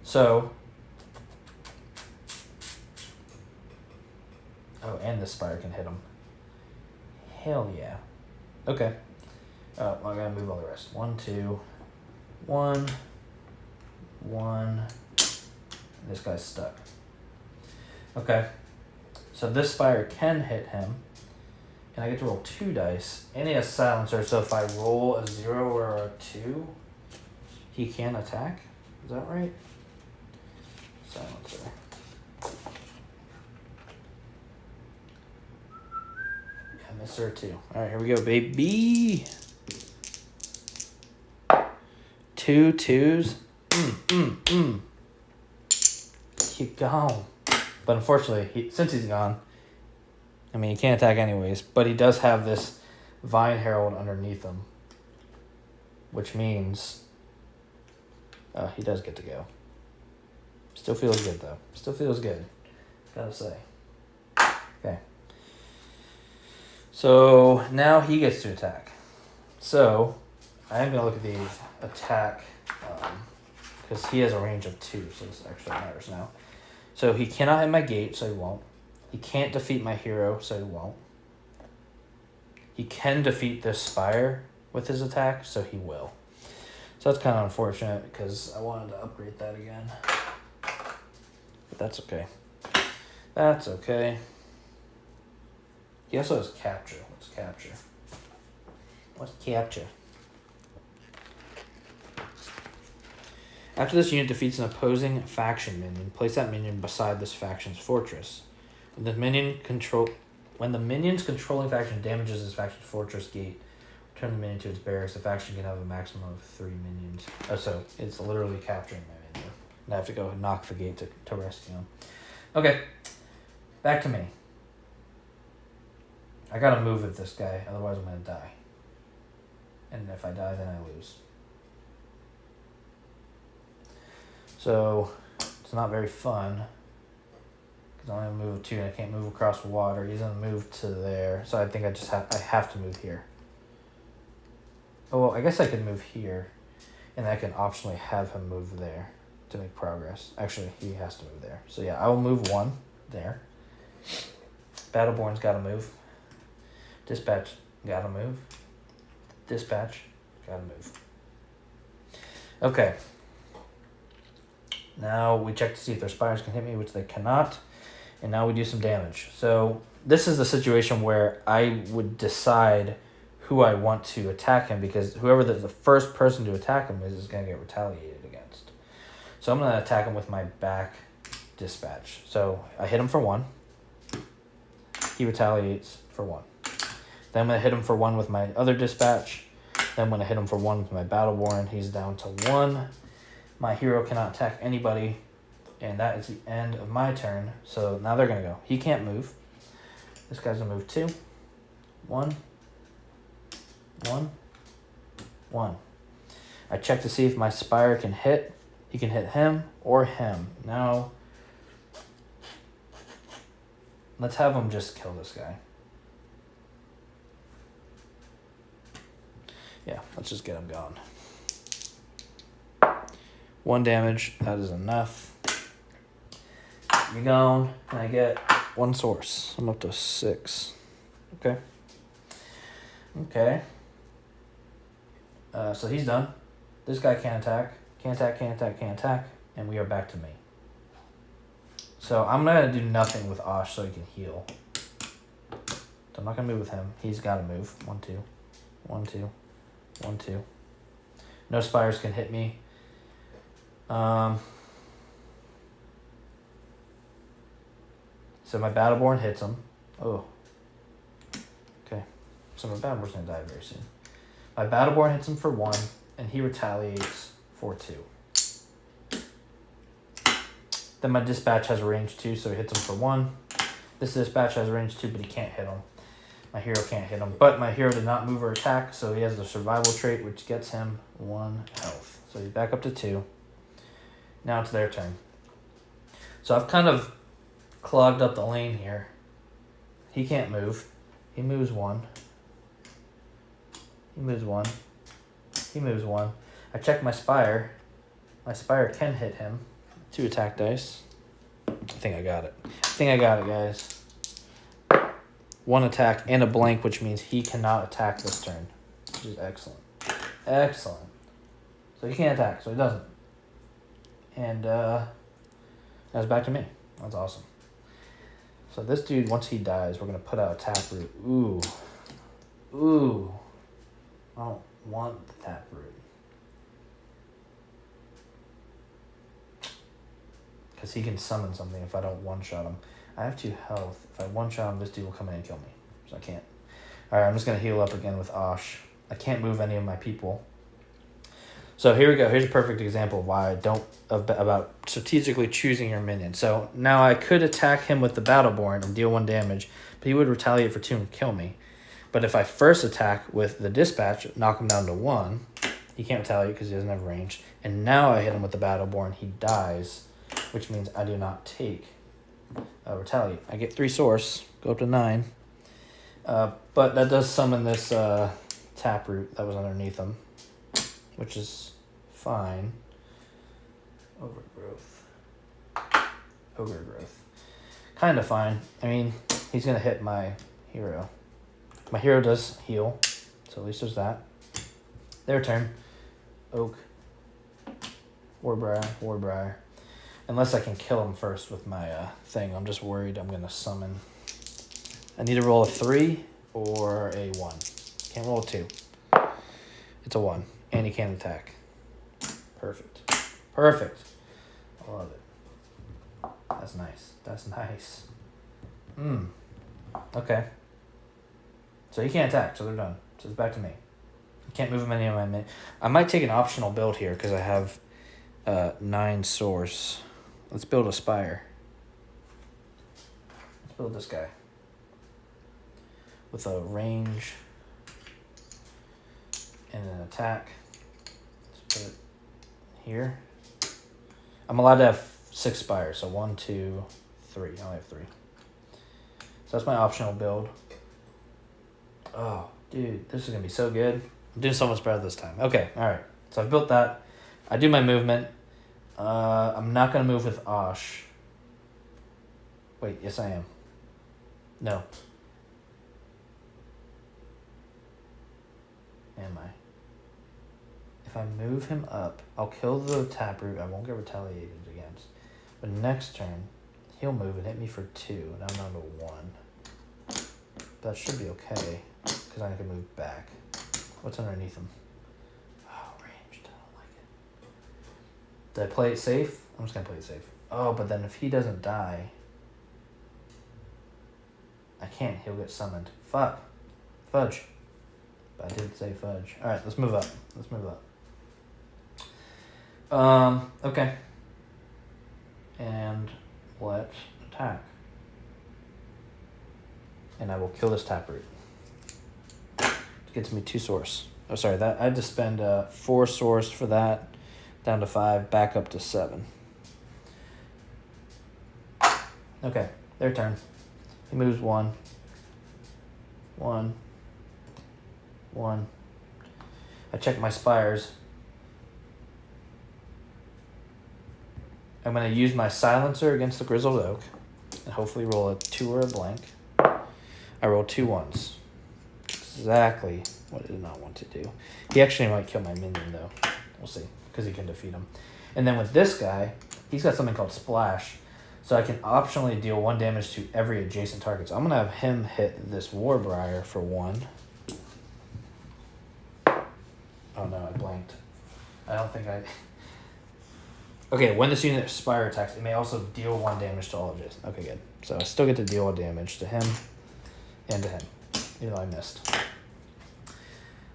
[SPEAKER 1] So. Oh, and the Spire can hit him. Hell yeah. Okay. Well, I gotta move all the rest. 1, 2, 1, 1. This guy's stuck. Okay. So this Spire can hit him. And I get to roll 2 dice. And he has Silencer, so if I roll a 0 or a 2, he can attack. Is that right? Silencer. Yeah, Mr. 2. Alright, here we go, baby. 2 2s. He's gone. But unfortunately, since he's gone, I mean, he can't attack anyways, but he does have this Vine Herald underneath him, which means he does get to go. Still feels good, though. Still feels good, gotta say. Okay. So now he gets to attack. So I am going to look at the attack because he has a range of 2, so this actually matters now. So he cannot hit my gate, so he won't. He can't defeat my hero, so he won't. He can defeat this Spire with his attack, so he will. So that's kind of unfortunate because I wanted to upgrade that again. But that's okay. That's okay. He also has Capture. What's Capture? What's Capture? After this unit defeats an opposing faction minion, place that minion beside this faction's fortress. When the minion's controlling faction damages this faction's fortress gate, return the minion to its barracks. The faction can have a maximum of 3 minions. Oh, so it's literally capturing my minion. And I have to go knock the gate to rescue him. Okay, back to me. I gotta move with this guy, otherwise I'm gonna die. And if I die, then I lose. So it's not very fun. Because I'm gonna move 2 and I can't move across water. He's gonna move to there. So I think I have to move here. Oh well, I guess I could move here. And I can optionally have him move there to make progress. Actually, he has to move there. So yeah, I will move 1 there. Battleborn's gotta move. Dispatch gotta move. Dispatch gotta move. Okay. Now we check to see if their Spires can hit me, which they cannot.
[SPEAKER 2] And now we do some damage. So this is a situation where I would decide who I want to attack him, because whoever the first person to attack him is going to get retaliated against. So I'm going to attack him with my back dispatch. So I hit him for 1. He retaliates for 1. Then I'm going to hit him for 1 with my other dispatch. Then I'm going to hit him for 1 with my Battleborn. He's down to 1. My hero cannot attack anybody. And that is the end of my turn. So now they're going to go. He can't move. This guy's going to move 2. 1. 1. 1. I check to see if my Spire can hit. He can hit him or him. Now, let's have him just kill this guy. Yeah, let's just get him gone. 1 damage. That is enough. You're gone. And I get 1 source. I'm up to 6. Okay. Okay. So he's done. This guy can't attack. Can't attack, can't attack, can't attack. And we are back to me. So I'm going to do nothing with Osh so he can heal. So I'm not going to move with him. He's got to move. 1, 2. 1, 2. 1, 2. No Spires can hit me. So my Battleborn hits him. Oh. Okay. So my Battleborn's going to die very soon. My Battleborn hits him for 1, and he retaliates for 2. Then my Dispatch has range 2, so he hits him for 1. This Dispatch has range 2, but he can't hit him. My hero can't hit him. But my hero did not move or attack, so he has the survival trait, which gets him 1 health. So he's back up to 2. Now it's their turn. So I've kind of clogged up the lane here. He can't move. He moves 1. He moves 1. He moves 1. I check my Spire. My Spire can hit him. 2 attack dice. I think I got it. Guys. 1 attack and a blank, which means he cannot attack this turn, which is excellent. Excellent. So he can't attack, so he doesn't. And that's back to me. That's awesome. So this dude, once he dies, we're going to put out a Taproot. Ooh. Ooh. I don't want the Taproot. Because he can summon something if I don't one-shot him. I have 2 health. If I one-shot him, this dude will come in and kill me. So I can't. Alright, I'm just going to heal up again with Osh. I can't move any of my people. So here we go. Here's a perfect example of why I don't... about strategically choosing your minion. So now I could attack him with the Battleborn and deal 1 damage, but he would retaliate for 2 and kill me. But if I first attack with the Dispatch, knock him down to 1, he can't retaliate because he doesn't have range. And now I hit him with the Battleborn, he dies, which means I do not take retaliate. I get 3 source, go up to 9. But that does summon this Taproot that was underneath him, which is fine. Overgrowth. Kind of fine. I mean, he's going to hit my hero. My hero does heal, so at least there's that. Their turn. Oak. Warbriar. Unless I can kill him first with my thing. I'm just worried I'm going to summon. I need to roll a 3 or a 1. Can't roll a 2. It's a 1. And he can't attack. Perfect. I love it. That's nice. Okay. So he can't attack, so they're done. So it's back to me. I can't move him any of my min. I might take an optional build here because I have 9 source. Let's build a Spire. Let's build this guy. With a range and an attack. Let's put it here. I'm allowed to have 6 Spires, so 1, 2, 3. I only have 3. So that's my optional build. Oh, dude, this is going to be so good. I'm doing so much better this time. Okay, alright. So I've built that. I do my movement. I'm not going to move with Osh. Wait, yes I am. No. Am I? If I move him up, I'll kill the Taproot. I won't get retaliated against. But next turn, he'll move and hit me for 2, and I'm down to 1. That should be okay, because I can move back. What's underneath him? Oh, ranged. I don't like it. Did I play it safe? I'm just going to play it safe. Oh, but then if he doesn't die, I can't. He'll get summoned. Fuck. Fudge. But I did say fudge. Alright, let's move up. Okay. And let's attack. And I will kill this taproot. It gets me 2 source. Oh, sorry, that I had to spend 4 source for that. Down to 5, back up to 7. Okay, their turn. He moves 1. 1. 1. I check my spires. I'm going to use my silencer against the Grizzled Oak and hopefully roll a 2 or a blank. I roll 2 1s. Exactly what I did not want to do. He actually might kill my minion though. We'll see, because he can defeat him. And then with this guy, he's got something called Splash. So I can optionally deal 1 damage to every adjacent target. So I'm going to have him hit this Warbriar for 1. Oh no, I blanked. I don't think I... Okay, when this unit Spire attacks, it may also deal 1 damage to all adjacent. Okay, good. So I still get to deal 1 damage to him and to him, even though I missed.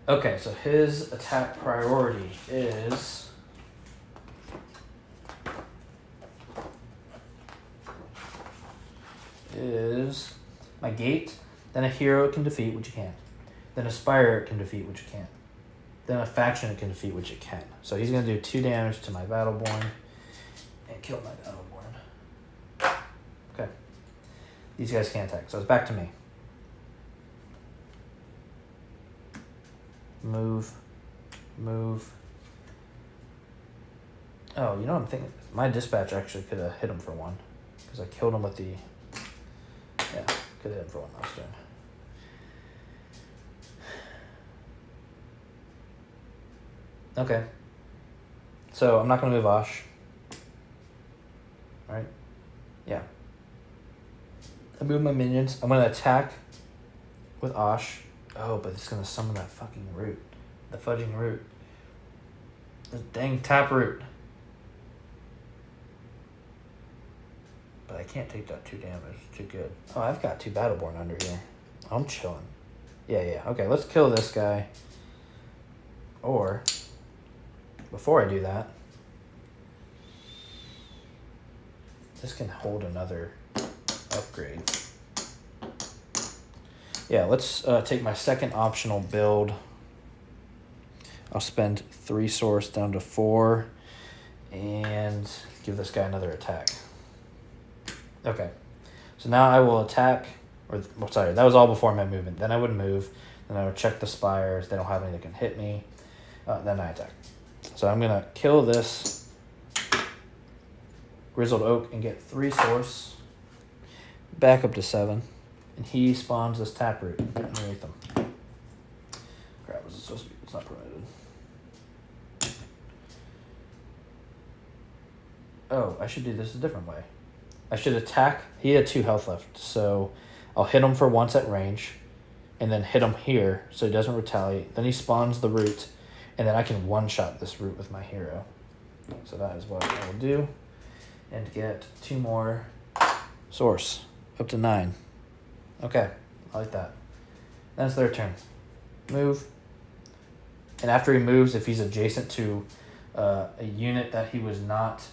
[SPEAKER 2] Okay, so his attack priority is... my gate, then a hero it can defeat, which you can't. Then a Spire it can defeat, which you can't. Then a faction it can defeat, which it can. So he's going to do 2 damage to my Battleborn and kill my Battleborn. Okay. These guys can't attack, so it's back to me. Move. Oh, you know what I'm thinking? My dispatch actually could have hit him for 1. Because I killed him with the... Yeah, could have hit him for 1 last turn. Okay. So I'm not going to move Osh. Right? Yeah. I move my minions. I'm going to attack with Osh. Oh, but it's going to summon that fucking root. The fudging root. The dang taproot. But I can't take that 2 damage. It's too good. Oh, I've got 2 Battleborn under here. I'm chilling. Yeah. Okay, let's kill this guy. Or, before I do that, this can hold another upgrade. Yeah, let's take my second optional build. I'll spend 3 source down to 4 and give this guy another attack. Okay, so now I will attack, sorry, that was all before my movement. Then I would move, then I would check the Spires. They don't have any that can hit me. Then I attack. So I'm going to kill this Grizzled Oak and get 3 source, back up to 7, and he spawns this taproot underneath him. Crap, was it supposed to be? It's not permitted. Oh, I should do this a different way. I should attack. He had 2 health left, so I'll hit him for once at range, and then hit him here so he doesn't retaliate. Then he spawns the root, and then I can one-shot this root with my hero. So that is what I will do, and get 2 more source, up to 9. Okay, I like that. Then it's their turn. Move. And after he moves, if he's adjacent to a unit that he was not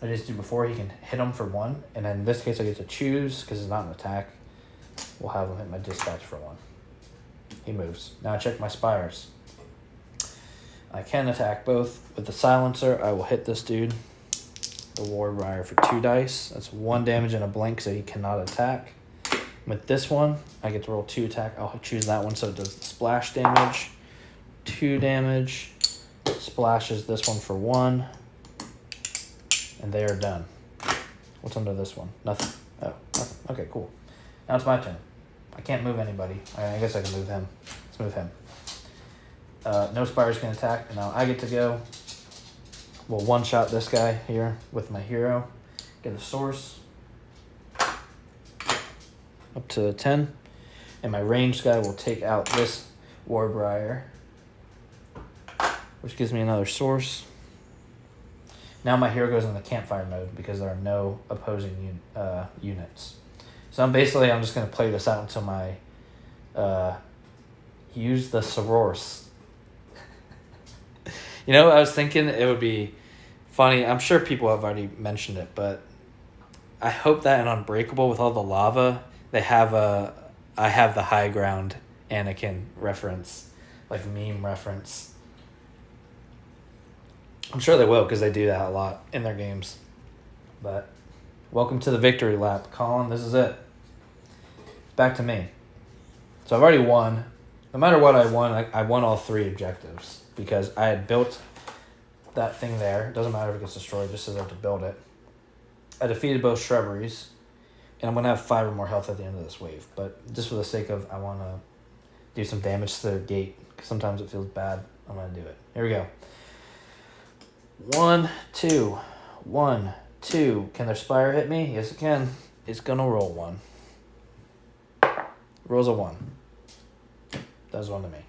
[SPEAKER 2] adjacent to before, he can hit him for 1. And in this case, I get to choose, because it's not an attack. We'll have him hit my dispatch for 1. He moves. Now I check my Spires. I can attack both. With the silencer, I will hit this dude, the Warbriar, for 2 dice. That's 1 damage and a blank, so he cannot attack. With this one, I get to roll 2 attack. I'll choose that one so it does the splash damage. 2 damage. Splashes this one for 1. And they are done. What's under this one? Nothing. Oh, nothing. Okay, cool. Now it's my turn. I can't move anybody. I guess I can move him. Let's move him. No Spires can attack, and now I get to go. We'll one-shot this guy here with my hero. Get a source. up to 10. And my ranged guy will take out this Warbriar, which gives me another source. Now my hero goes in the Campfire Mode because there are no opposing units. So I'm just going to play this out until my... use the Sorors. You know, I was thinking it would be funny. I'm sure people have already mentioned it, but I hope that in Unbreakable, with all the lava, they have I have the high ground Anakin reference, like meme reference. I'm sure they will because they do that a lot in their games. But welcome to the victory lap, Colin. This is it. Back to me. So I've already won. No matter what I won, I won all 3 objectives because I had built that thing there. It doesn't matter if it gets destroyed, just as I have to build it. I defeated both shrubberies, and I'm going to have 5 or more health at the end of this wave. But just for the sake of, I want to do some damage to their gate, because sometimes it feels bad. I'm going to do it. Here we go. 1, 2. 1, 2. Can their Spire hit me? Yes, it can. It's going to roll 1. Rolls a 1. Does 1 to me.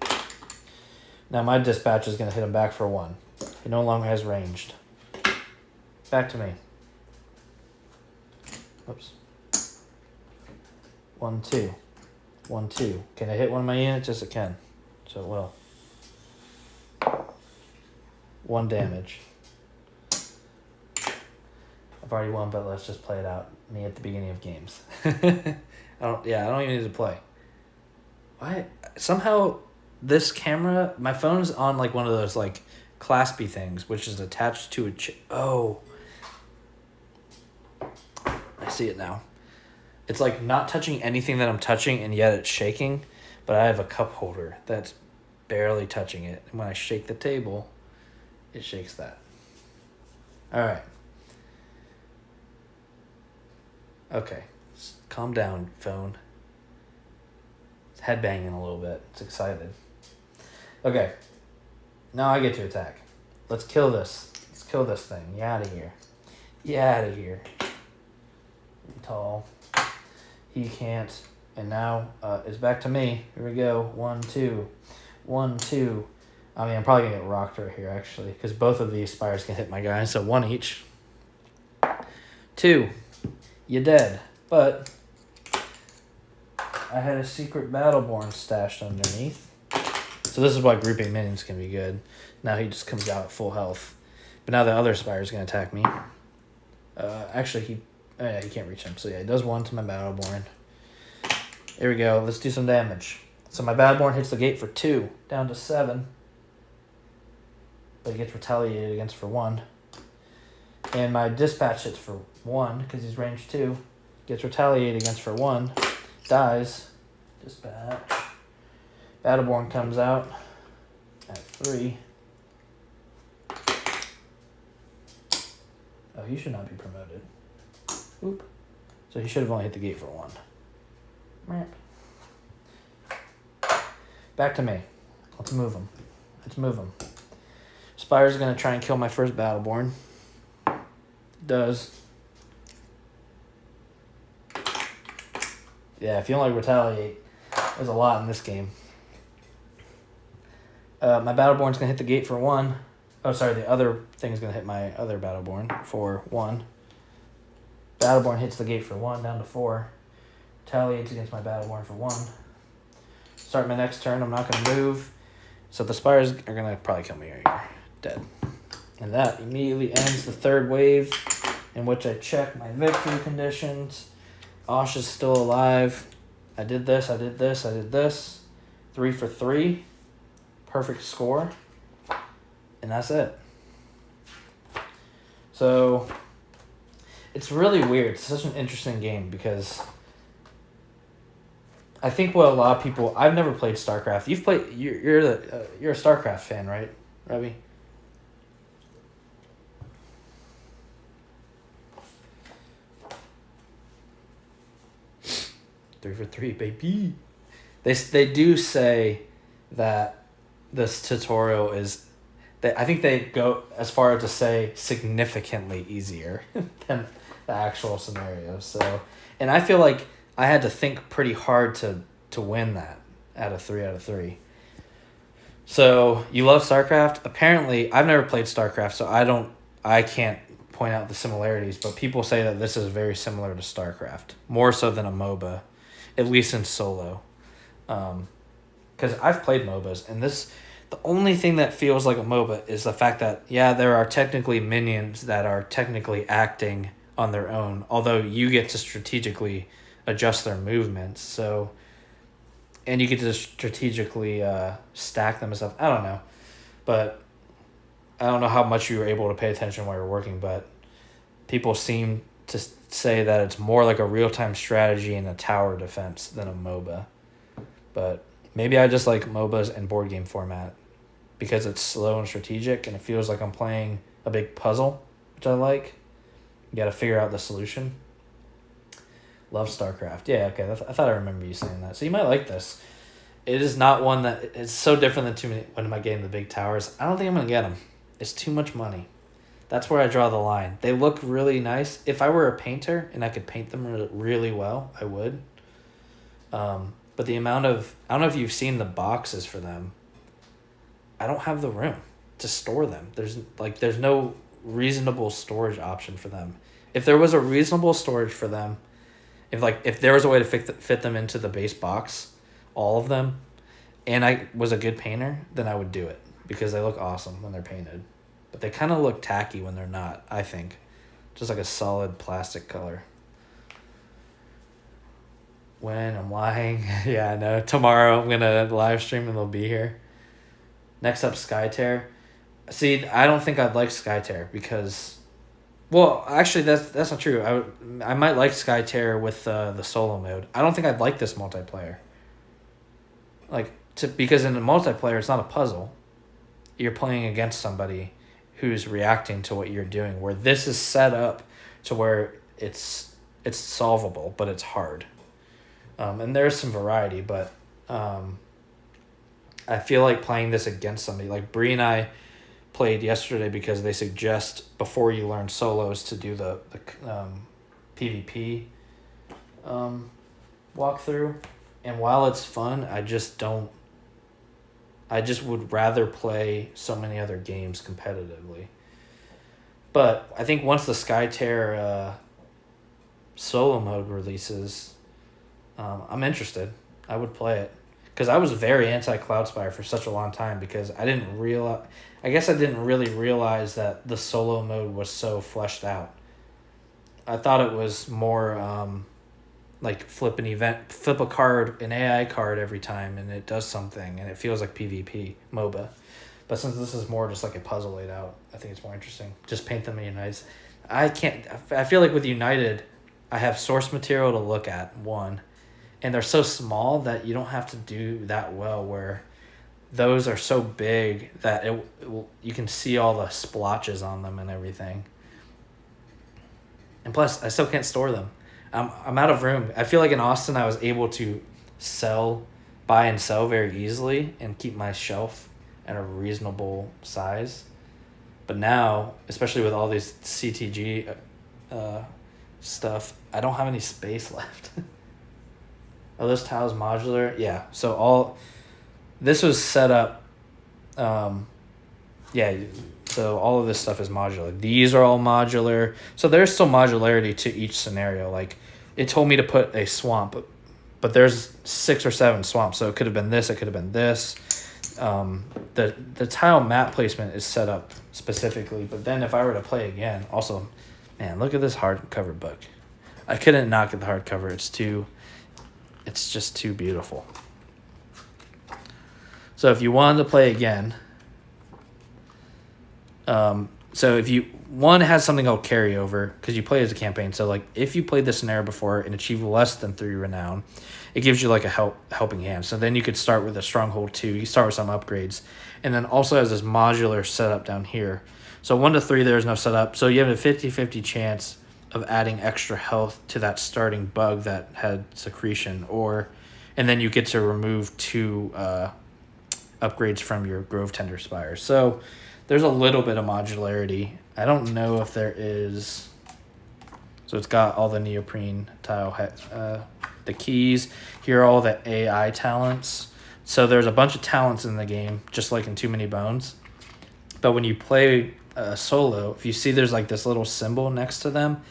[SPEAKER 2] Now my dispatch is going to hit him back for 1. He no longer has ranged. Back to me. Oops. 1, 2. 1, 2. Can it hit one of my units? Yes, it can. So it will. 1 damage. I've already won, but let's just play it out. Me at the beginning of games. I don't even need to play. Why? Somehow this camera, my phone's on like one of those like claspy things, which is attached to a oh. I see it now. It's like not touching anything that I'm touching, and yet it's shaking, but I have a cup holder that's barely touching it. And when I shake the table, it shakes that. All right. Okay. Calm down, phone. It's headbanging a little bit. It's excited. Okay. Now I get to attack. Let's kill this. Let's kill this thing. You out of here. You out of here. You're tall. He can't. And now it's back to me. Here we go. 1, 2. 1, 2. I mean, I'm probably going to get rocked right here, actually, because both of these spires can hit my guy, so 1 each. 2. You dead. But I had a secret Battleborn stashed underneath. So this is why grouping minions can be good. Now he just comes out at full health. But now the other spire is going to attack me. Actually, he can't reach him. So yeah, he does 1 to my Battleborn. Here we go. Let's do some damage. So my Battleborn hits the gate for 2, down to 7. But he gets retaliated against for 1. And my Dispatch hits for 1, because he's range 2. Gets retaliated against for 1. Dies. Dispatch. Battleborn comes out at 3. Oh, he should not be promoted. Oop. So he should have only hit the gate for 1. Back to me. Let's move him. Spire's going to try and kill my first Battleborn. Does. Yeah, if you don't like retaliate, there's a lot in this game. My Battleborn's going to hit the gate for 1. Oh, sorry, the other thing is going to hit my other Battleborn for 1. Battleborn hits the gate for 1, down to 4. Retaliates against my Battleborn for 1. Start my next turn, I'm not going to move. So the Spires are going to probably kill me right here. Dead. And that immediately ends the third wave, in which I check my victory conditions. Osh is still alive. I did this. 3 for 3. Perfect score. And that's it. So it's really weird. It's such an interesting game because I think what a lot of people... I've never played StarCraft. You've played... You're a StarCraft fan, right, Robbie? Three for 3, baby. They do say that this tutorial is... I think they go as far as to say significantly easier than the actual scenario. So, and I feel like I had to think pretty hard to win that out of 3. So you love StarCraft? Apparently, I've never played StarCraft, so I can't point out the similarities, but people say that this is very similar to StarCraft, more so than a MOBA, at least in solo. Because I've played MOBAs, and the only thing that feels like a MOBA is the fact that, yeah, there are technically minions that are technically acting on their own, although you get to strategically adjust their movements, so, and you get to strategically stack them and stuff. I don't know, but I don't know how much you were able to pay attention while you're working, but people seem to say that it's more like a real-time strategy and a tower defense than a MOBA. But maybe I just like MOBAs and board game format because it's slow and strategic and it feels like I'm playing a big puzzle, which I like. You got to figure out the solution. Love StarCraft. Yeah, okay. I thought I remember you saying that. So you might like this. It is not one that... It's so different than too many... When am I getting the big towers? I don't think I'm going to get them. It's too much money. That's where I draw the line. They look really nice. If I were a painter and I could paint them really well, I would. But the amount of... I don't know if you've seen the boxes for them. I don't have the room to store them. There's no reasonable storage option for them. If there was a reasonable storage for them, if there was a way to fit them into the base box, all of them, and I was a good painter, then I would do it because they look awesome when they're painted. But they kind of look tacky when they're not, I think. Just like a solid plastic color. When I'm lying. Yeah, I know. Tomorrow I'm going to live stream and they'll be here. Next up, Skytear. See, I don't think I'd like Skytear because... Well, actually, that's not true. I might like Skytear with the solo mode. I don't think I'd like this multiplayer. Because in the multiplayer, it's not a puzzle. You're playing against somebody who's reacting to what you're doing, where this is set up to where it's solvable, but it's hard. And there's some variety, but I feel like playing this against somebody. Like Bree and I played yesterday because they suggest before you learn solos to do the PvP walkthrough. And while it's fun, I just would rather play so many other games competitively. But I think once the Skytear solo mode releases, I'm interested. I would play it. Because I was very anti-Cloudspire for such a long time because I didn't really realize that the solo mode was so fleshed out. I thought it was more flip a card, an AI card every time, and it does something, and it feels like PvP, MOBA. But since this is more just like a puzzle laid out, I think it's more interesting. Just paint them in United. I feel like with United, I have source material to look at, one, and they're so small that you don't have to do that well, where those are so big that you can see all the splotches on them and everything. And plus, I still can't store them. I'm out of room. I feel like in Austin, I was able to buy and sell very easily and keep my shelf at a reasonable size. But now, especially with all these CTG stuff, I don't have any space left. Are those tiles modular? Yeah. So this was set up. So all of this stuff is modular. These are all modular. So there's still modularity to each scenario. Like it told me to put a swamp, but there's 6 or 7 swamps. So it could have been this. It could have been this. The tile map placement is set up specifically. But then if I were to play again, also, man, look at this hardcover book. I couldn't not get the hardcover. It's just too beautiful. So if you wanted to play again, so if one has something called carryover because you play as a campaign. So like if you played this scenario before and achieved less than 3 renown, it gives you like a helping hand. So then you could start with a stronghold 2. You start with some upgrades, and then also has this modular setup down here. So 1 to 3 there is no setup. So you have a 50-50 chance of adding extra health to that starting bug that had secretion, and then you get to remove 2 upgrades from your Grove Tender Spires. So there's a little bit of modularity. I don't know if there is. So it's got all the neoprene tile the keys. Here are all the AI talents. So there's a bunch of talents in the game, just like in Too Many Bones. But when you play solo, if you see there's like this little symbol next to them,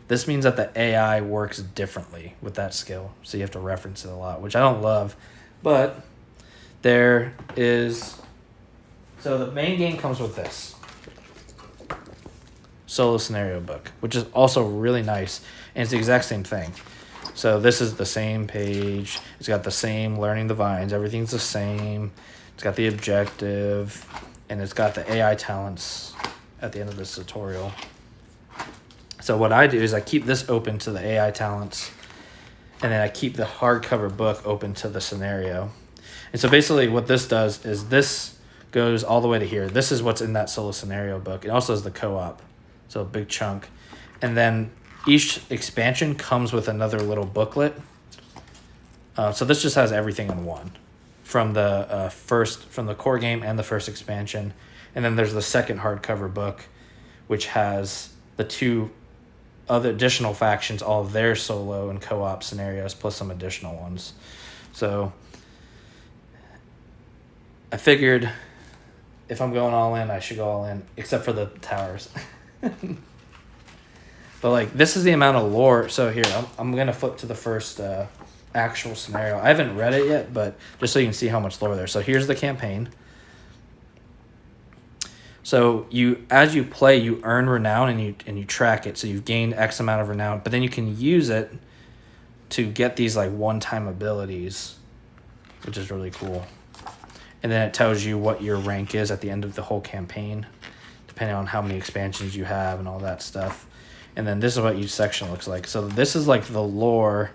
[SPEAKER 2] this means that the AI works differently with that skill. So you have to reference it a lot, which I don't love. But there is... So the main game comes with this solo scenario book, which is also really nice. And it's the exact same thing. So this is the same page. It's got the same learning the vines. Everything's the same. It's got the objective. And it's got the AI talents at the end of this tutorial. So what I do is I keep this open to the AI talents. And then I keep the hardcover book open to the scenario. And so basically what this does is this goes all the way to here. This is what's in that solo scenario book. It also has the co-op. So a big chunk. And then each expansion comes with another little booklet. So this just has everything in one. From the core game and the first expansion. And then there's the second hardcover book, which has the two other additional factions, all of their solo and co-op scenarios, plus some additional ones. So I figured if I'm going all in, I should go all in, except for the towers. But like, this is the amount of lore. So here, I'm going to flip to the first actual scenario. I haven't read it yet, but just so you can see how much lore there. So here's the campaign. So as you play, you earn renown and you track it. So you've gained X amount of renown, but then you can use it to get these like one-time abilities, which is really cool. And then it tells you what your rank is at the end of the whole campaign, depending on how many expansions you have and all that stuff. And then this is what each section looks like. So this is like the lore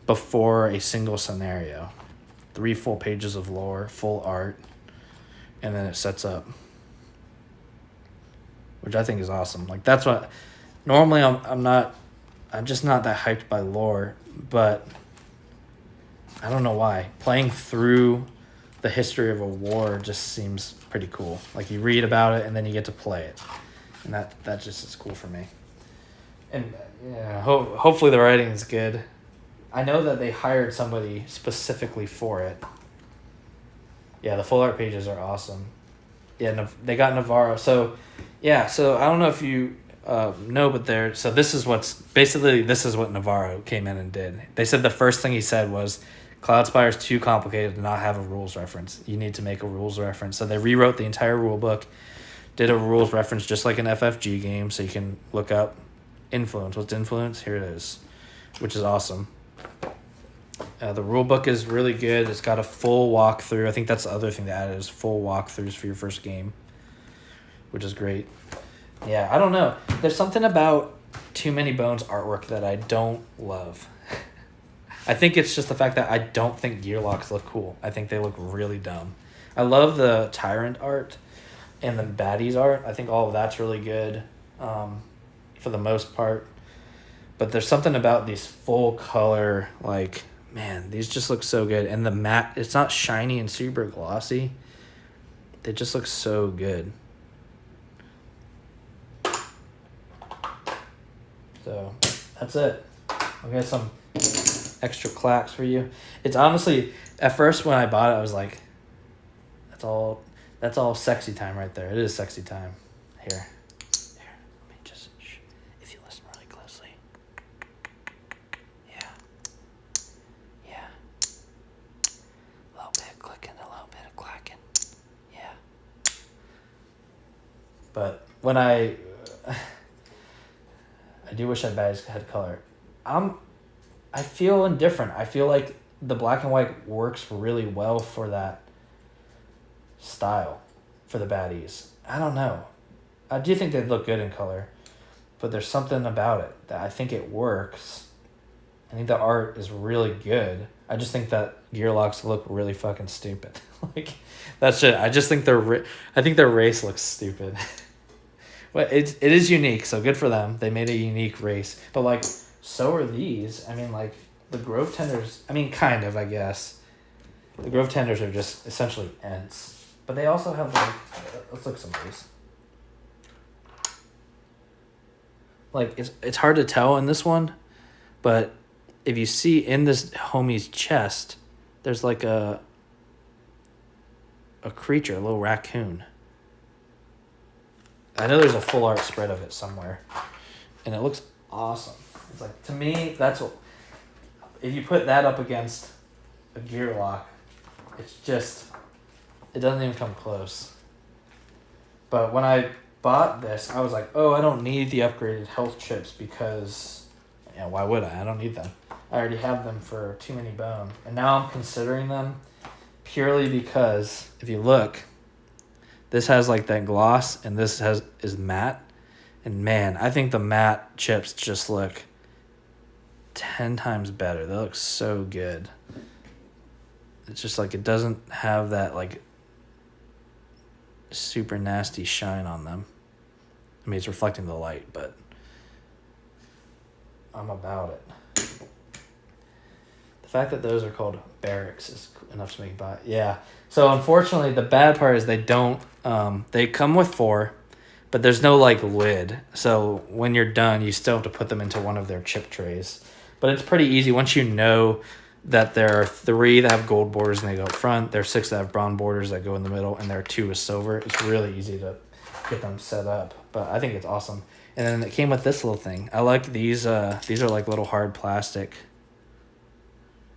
[SPEAKER 2] before a single scenario. 3 full pages of lore, full art, and then it sets up, which I think is awesome. Like, that's what normally I'm just not that hyped by lore, but I don't know why. Playing through the history of a war just seems pretty cool. Like, you read about it and then you get to play it, and that just is cool for me. And yeah, hopefully the writing is good. I know that they hired somebody specifically for it. Yeah, the full art pages are awesome. Yeah, they got Navarro. So, yeah, so I don't know if you know, but this is what Navarro came in and did. They said the first thing he said was, Cloudspire is too complicated to not have a rules reference. You need to make a rules reference. So they rewrote the entire rule book, did a rules reference just like an FFG game, so you can look up influence. What's influence? Here it is, which is awesome. The rule book is really good. It's got a full walkthrough. I think that's the other thing they added is full walkthroughs for your first game, which is great. Yeah, I don't know. There's something about Too Many Bones artwork that I don't love. I think it's just the fact that I don't think Gearlocks look cool. I think they look really dumb. I love the Tyrant art and the Baddies art. I think all of that's really good for the most part. But there's something about these full color, like, man, these just look so good. And the matte, it's not shiny and super glossy. They just look so good. So that's it. I'll get some extra clacks for you. It's honestly, at first when I bought it, I was like, that's all sexy time right there. It is sexy time. Here, let me just, if you listen really closely. Yeah. A little bit of clicking, a little bit of clacking. Yeah. But when I do wish I had color. I feel indifferent. I feel like the black and white works really well for that style, for the baddies. I don't know. I do think they look good in color, but there's something about it that I think it works. I think the art is really good. I just think that Gearlocks look really fucking stupid. Like, that's it. I just think their race looks stupid. But it is unique, so good for them. They made a unique race. But, like, so are these. I mean, like, the Grove Tenders, I mean, kind of, I guess. The Grove Tenders are just essentially Ents. But they also have, like, let's look at some of these. Like, it's hard to tell in this one, but if you see in this homie's chest, there's like a creature, a little raccoon. I know there's a full art spread of it somewhere, and it looks awesome. It's like, to me, that's what, if you put that up against a gear lock, it's just, it doesn't even come close. But when I bought this, I was like, oh, I don't need the upgraded health chips because, yeah, why would I? I don't need them. I already have them for too many bone. And now I'm considering them purely because if you look, this has like that gloss and this is matte. And man, I think the matte chips just look 10 times better. They look so good. It's just like, it doesn't have that like super nasty shine on them. I mean, it's reflecting the light, but I'm about it. The fact that those are called barracks is enough to make it buy. Yeah. So unfortunately, the bad part is they don't. They come with 4, but there's no like lid. So when you're done, you still have to put them into one of their chip trays. But it's pretty easy once you know that there are 3 that have gold borders and they go up front. There are 6 that have bronze borders that go in the middle, and there are 2 with silver. It's really easy to get them set up. But I think it's awesome. And then it came with this little thing. I like these. These are like little hard plastic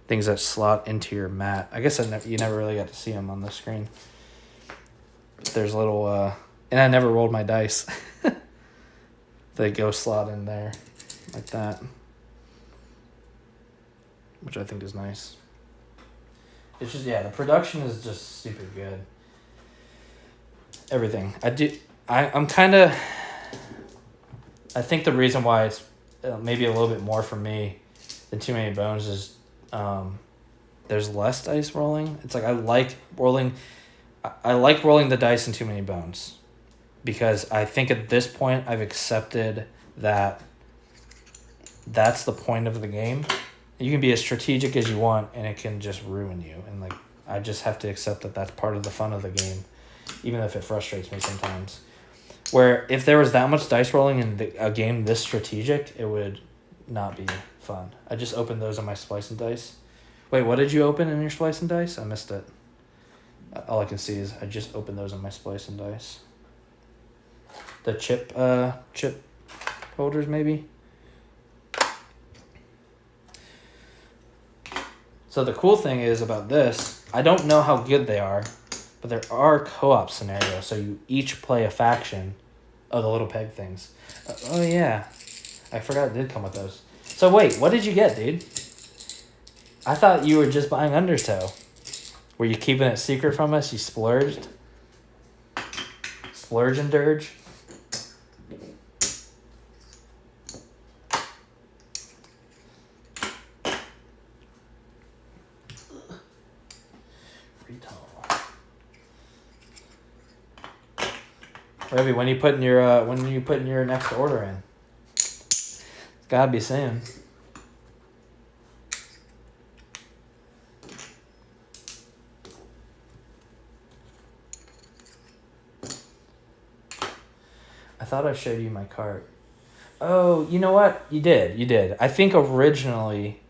[SPEAKER 2] things that slot into your mat. I guess you never really got to see them on the screen. There's little, and I never rolled my dice. They go slot in there like that, which I think is nice. It's just, yeah, the production is just super good. Everything. I'm kind of, I think the reason why it's maybe a little bit more for me than Too Many Bones is there's less dice rolling. It's like I like rolling the dice in Too Many Bones because I think at this point I've accepted that that's the point of the game. You can be as strategic as you want and it can just ruin you, and like I just have to accept that that's part of the fun of the game, even if it frustrates me sometimes. Where if there was that much dice rolling in a game this strategic, it would not be fun. I just opened those on my Splice and Dice. Wait, what did you open in your Splice and Dice? I missed it. All I can see is I just opened those on my Splice and Dice. The chip holders, maybe? So the cool thing is about this, I don't know how good they are, but there are co-op scenarios, so you each play a faction of the little peg things. Oh yeah, I forgot it did come with those. So wait, what did you get, dude? I thought you were just buying Undertow. Were you keeping it secret from us? You splurged? Splurge and dirge? Revy, when you putting your next order in? It's gotta be soon. I thought I showed you my cart. Oh, you know what? You did. I think originally...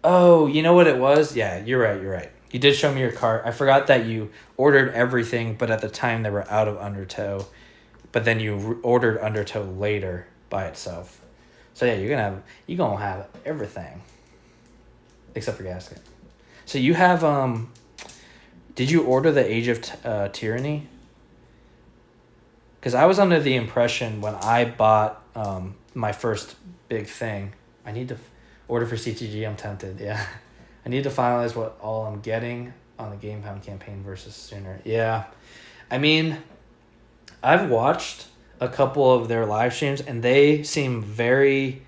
[SPEAKER 2] Oh, you know what it was? Yeah, you're right. You did show me your cart. I forgot that you ordered everything, but at the time they were out of Undertow. But then you ordered Undertow later by itself. So yeah, you're gonna have everything. Except for Gasket. So you have, did you order the Age of Tyranny? Because I was under the impression when I bought my first big thing, I need to order for CTG, I'm tempted, yeah. I need to finalize what all I'm getting on the Game Pound campaign versus sooner. Yeah, I mean, I've watched a couple of their live streams and they seem very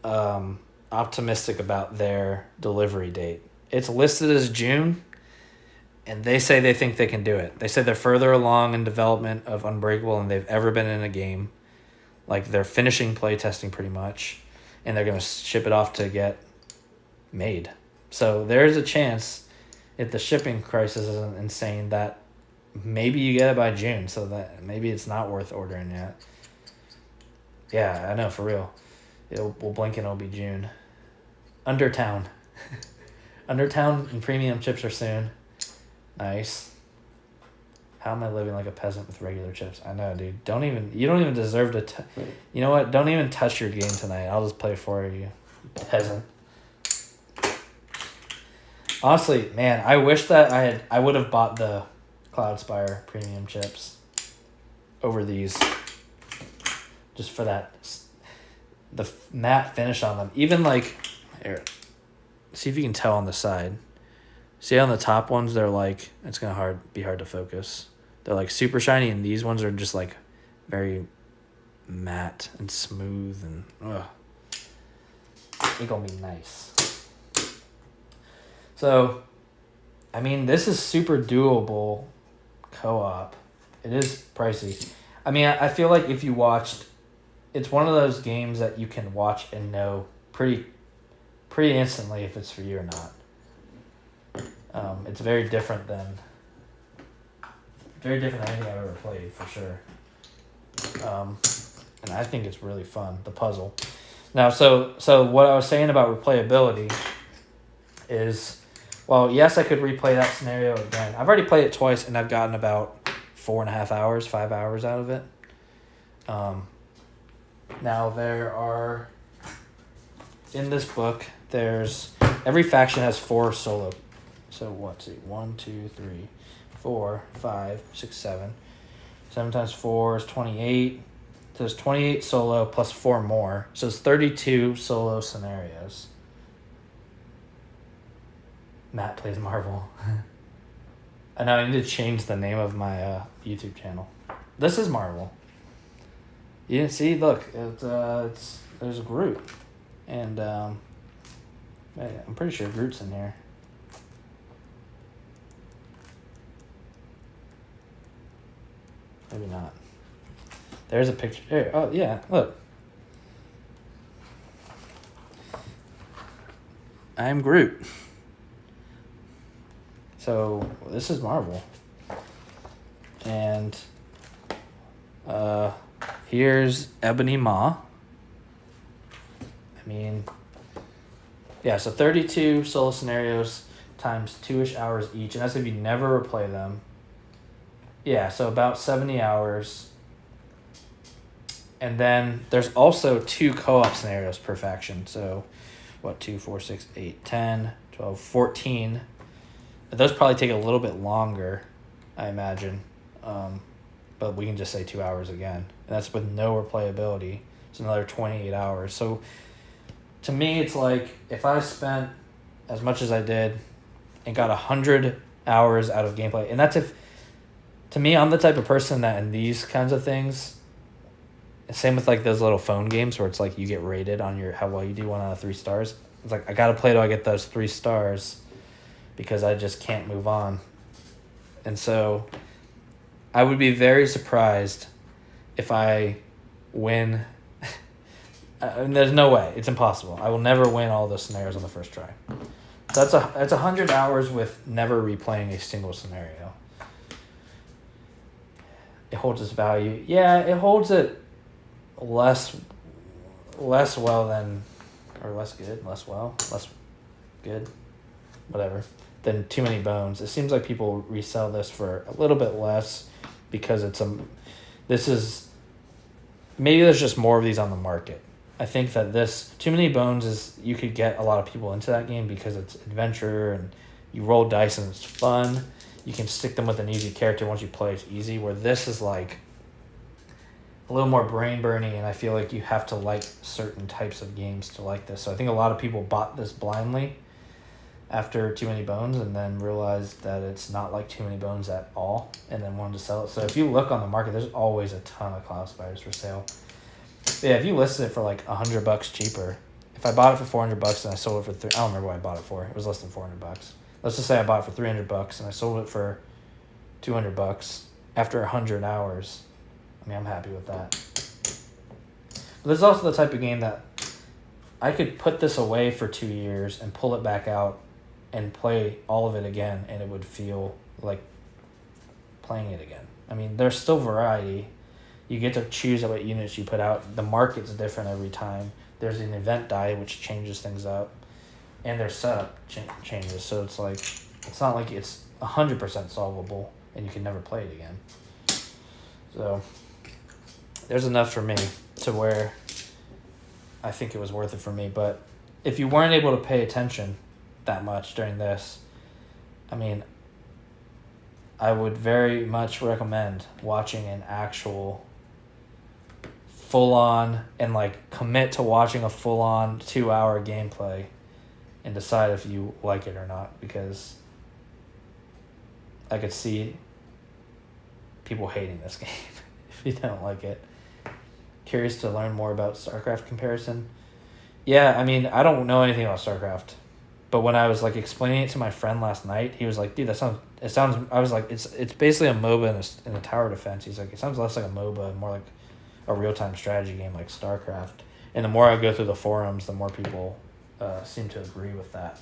[SPEAKER 2] optimistic about their delivery date. It's listed as June, and they say they think they can do it. They say they're further along in development of Unbreakable than they've ever been in a game. Like, they're finishing playtesting pretty much, and they're going to ship it off to get made. So there's a chance, if the shipping crisis isn't insane, that maybe you get it by June, so that maybe it's not worth ordering yet. Yeah, I know, for real. We'll blink and it'll be June. Undertown. Undertown and premium chips are soon. Nice. How am I living like a peasant with regular chips? I know, dude. You don't even deserve to. You know what? Don't even touch your game tonight. I'll just play for you, peasant. Honestly, man, I wish that I would have bought the Cloudspire premium chips over these, just for that, the matte finish on them. Even like, here, see if you can tell on the side. See on the top ones, they're like, it's gonna be hard to focus. They're like super shiny, and these ones are just like very matte and smooth, and it's gonna be nice. So, I mean, this is super doable co-op. It is pricey. I mean, I feel like if you watched, it's one of those games that you can watch and know pretty instantly if it's for you or not. It's very different than anything I've ever played, for sure. And I think it's really fun, the puzzle. Now, so what I was saying about replayability is, well, yes, I could replay that scenario again. I've already played it twice, and I've gotten about 4.5 hours, 5 hours out of it. Now, there are, in this book, every faction has 4 solo. So, let's see, 1, 2, 3, 4, 5, 6, 7. 7 times 4 is 28. So there's 28 solo plus 4 more. So it's 32 solo scenarios. Matt plays Marvel. I know, I need to change the name of my YouTube channel. This is Marvel. You didn't see? Look, there's a Groot. And I'm pretty sure Groot's in here. Maybe not. There's a picture. Here. Oh, yeah. Look. I'm Groot. So, this is Marvel. And here's Ebony Maw. I mean, yeah, so 32 solo scenarios times 2-ish hours each. And that's if you never replay them. Yeah, so about 70 hours. And then there's also 2 co-op scenarios per faction. So, 2, 4, 6, 8, 10, 12, 14. Those probably take a little bit longer, I imagine. But we can just say 2 hours again. And that's with no replayability. It's another 28 hours. So, to me, it's like, if I spent as much as I did and got 100 hours out of gameplay, and that's if... To me, I'm the type of person that in these kinds of things, same with like those little phone games where it's like you get rated on how well you do, 1 out of 3 stars. It's like, I gotta play till I get those 3 stars because I just can't move on. And so I would be very surprised if I win. And there's no way. It's impossible. I will never win all those scenarios on the first try. So that's 100 hours with never replaying a single scenario. It holds its value. Yeah, it holds it less well than, or less good, less good, whatever, than Too Many Bones. It seems like people resell this for a little bit less because maybe there's just more of these on the market. I think that this Too Many Bones you could get a lot of people into that game because it's adventure and you roll dice and it's fun. You can stick them with an easy character once you play. It's easy. Where this is like a little more brain burning, and I feel like you have to like certain types of games to like this. So I think a lot of people bought this blindly after Too Many Bones, and then realized that it's not like Too Many Bones at all, and then wanted to sell it. So if you look on the market, there's always a ton of Cloudspires for sale. But yeah, if you listed it for like $100 cheaper, if I bought it for $400 and I sold it for I don't remember what I bought it for. It was less than $400. Let's just say I bought it for $300 and I sold it for $200 after 100 hours. I mean, I'm happy with that. But this is also the type of game that I could put this away for 2 years and pull it back out and play all of it again, and it would feel like playing it again. I mean, there's still variety. You get to choose what units you put out. The market's different every time. There's an event die, which changes things up. and their setup changes. So it's like it's not like it's 100% solvable, and you can never play it again. So there's enough for me to where I think it was worth it for me. But if you weren't able to pay attention that much during this, I mean, I would very much recommend watching an actual full-on and like commit to watching a full-on 2-hour gameplay and decide if you like it or not, because I could see people hating this game if you don't like it. Curious to learn more about StarCraft comparison? Yeah, I mean, I don't know anything about StarCraft, but when I was like explaining it to my friend last night, he was like, "Dude, it sounds." I was like, "It's basically a MOBA in a tower defense." He's like, "It sounds less like a MOBA and more like a real-time strategy game like StarCraft." And the more I go through the forums, the more people seem to agree with that.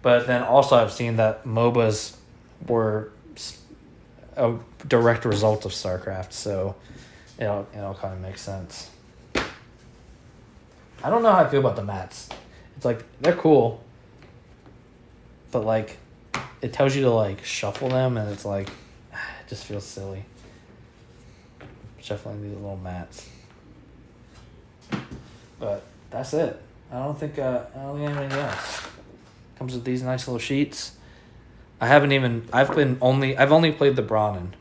[SPEAKER 2] But then also I've seen that MOBAs were a direct result of StarCraft, so it all kind of makes sense. I don't know how I feel about the mats. It's like they're cool, but like it tells you to like shuffle them, and it's like it just feels silly shuffling these little mats. But that's it. I don't think I have anything else. Comes with these nice little sheets. I've only played the Brahmin.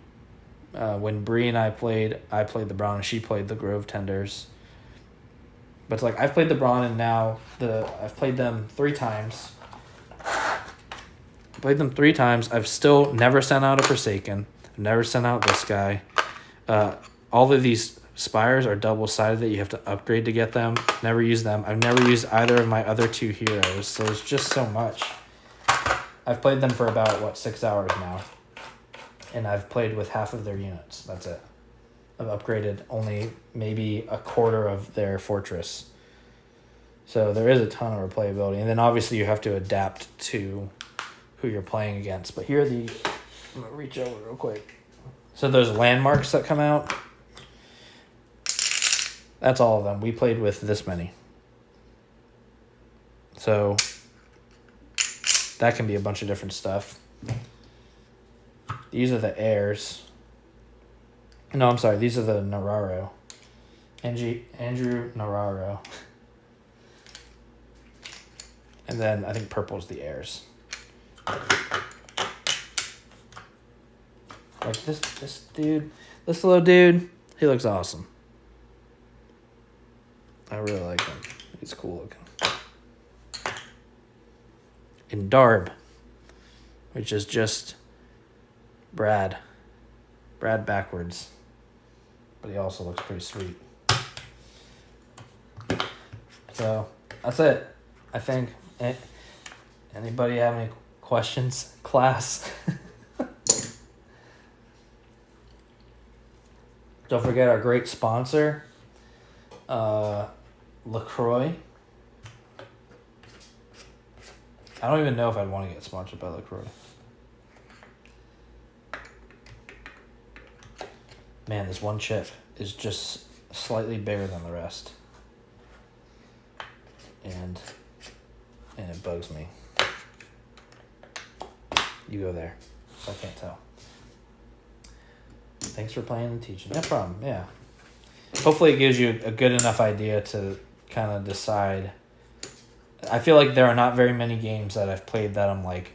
[SPEAKER 2] When Bree and I played the Brahmin. She played the Grove Tenders. But it's like I've played the Brahmin now. I've played them 3 times. I've still never sent out a Forsaken. I've never sent out this guy. All of these Spires are double-sided that you have to upgrade to get them. Never use them. I've never used either of my other 2 heroes, so it's just so much. I've played them for about, 6 hours now. And I've played with half of their units. That's it. I've upgraded only maybe a quarter of their fortress. So there is a ton of replayability. And then obviously you have to adapt to who you're playing against. But here are the... I'm going to reach over real quick. So there's landmarks that come out. That's all of them. We played with this many. So that can be a bunch of different stuff. These are the heirs. No, I'm sorry. These are the Nararo. Andrew Nararo. And then I think purple's the heirs. Like this dude, this little dude, he looks awesome. I really like him. He's cool looking. And Darb, which is just Brad backwards. But he also looks pretty sweet. So that's it. I think. Anybody have any questions, class? Don't forget our great sponsor, LaCroix. I don't even know if I'd want to get sponsored by LaCroix. Man, this one chip is just slightly bigger than the rest. And it bugs me. You go there. So I can't tell. Thanks for playing and teaching. No problem, yeah. Hopefully it gives you a good enough idea to kind of decide. I feel like there are not very many games that I've played that I'm like,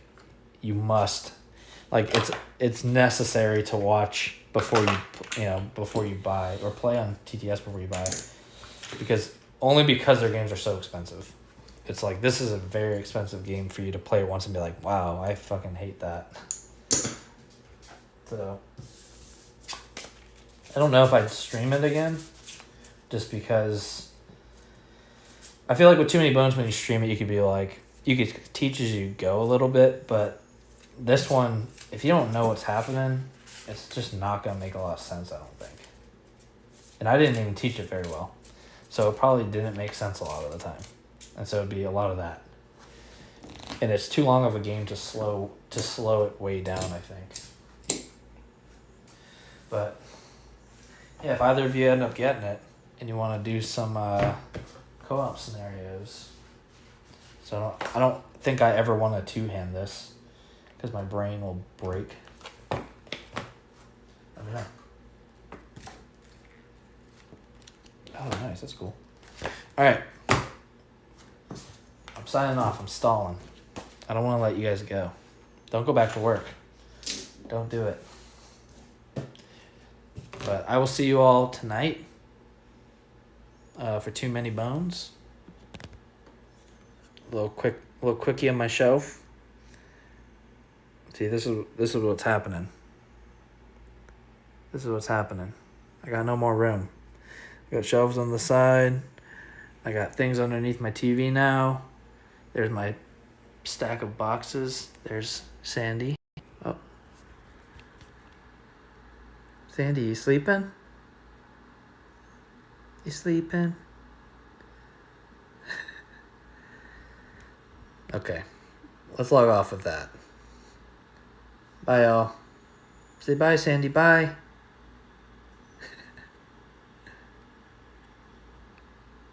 [SPEAKER 2] you must, like it's necessary to watch before you buy, or play on TTS before you buy, because their games are so expensive. It's like, this is a very expensive game for you to play once and be like, wow, I fucking hate that. So I don't know if I'd stream it again, just because I feel like with Too Many Bones, when you stream it, you could teach as you go a little bit, but this one, if you don't know what's happening, it's just not going to make a lot of sense, I don't think. And I didn't even teach it very well, so it probably didn't make sense a lot of the time. And so it'd be a lot of that. And it's too long of a game to slow it way down, I think. But yeah, if either of you end up getting it and you want to do some co-op scenarios, So I don't think I ever want to two-hand this because my brain will break. I don't know. Oh, nice. That's cool. All right. I'm signing off. I'm stalling. I don't want to let you guys go. Don't go back to work. Don't do it. But I will see you all tonight for Too Many Bones. A little quickie on my shelf. See, this is what's happening. This is what's happening. I got no more room. I got shelves on the side. I got things underneath my TV now. There's my stack of boxes. There's Sandy. Oh. Sandy, you sleeping? You sleeping? Okay. Let's log off with that. Bye, y'all. Say bye, Sandy. Bye.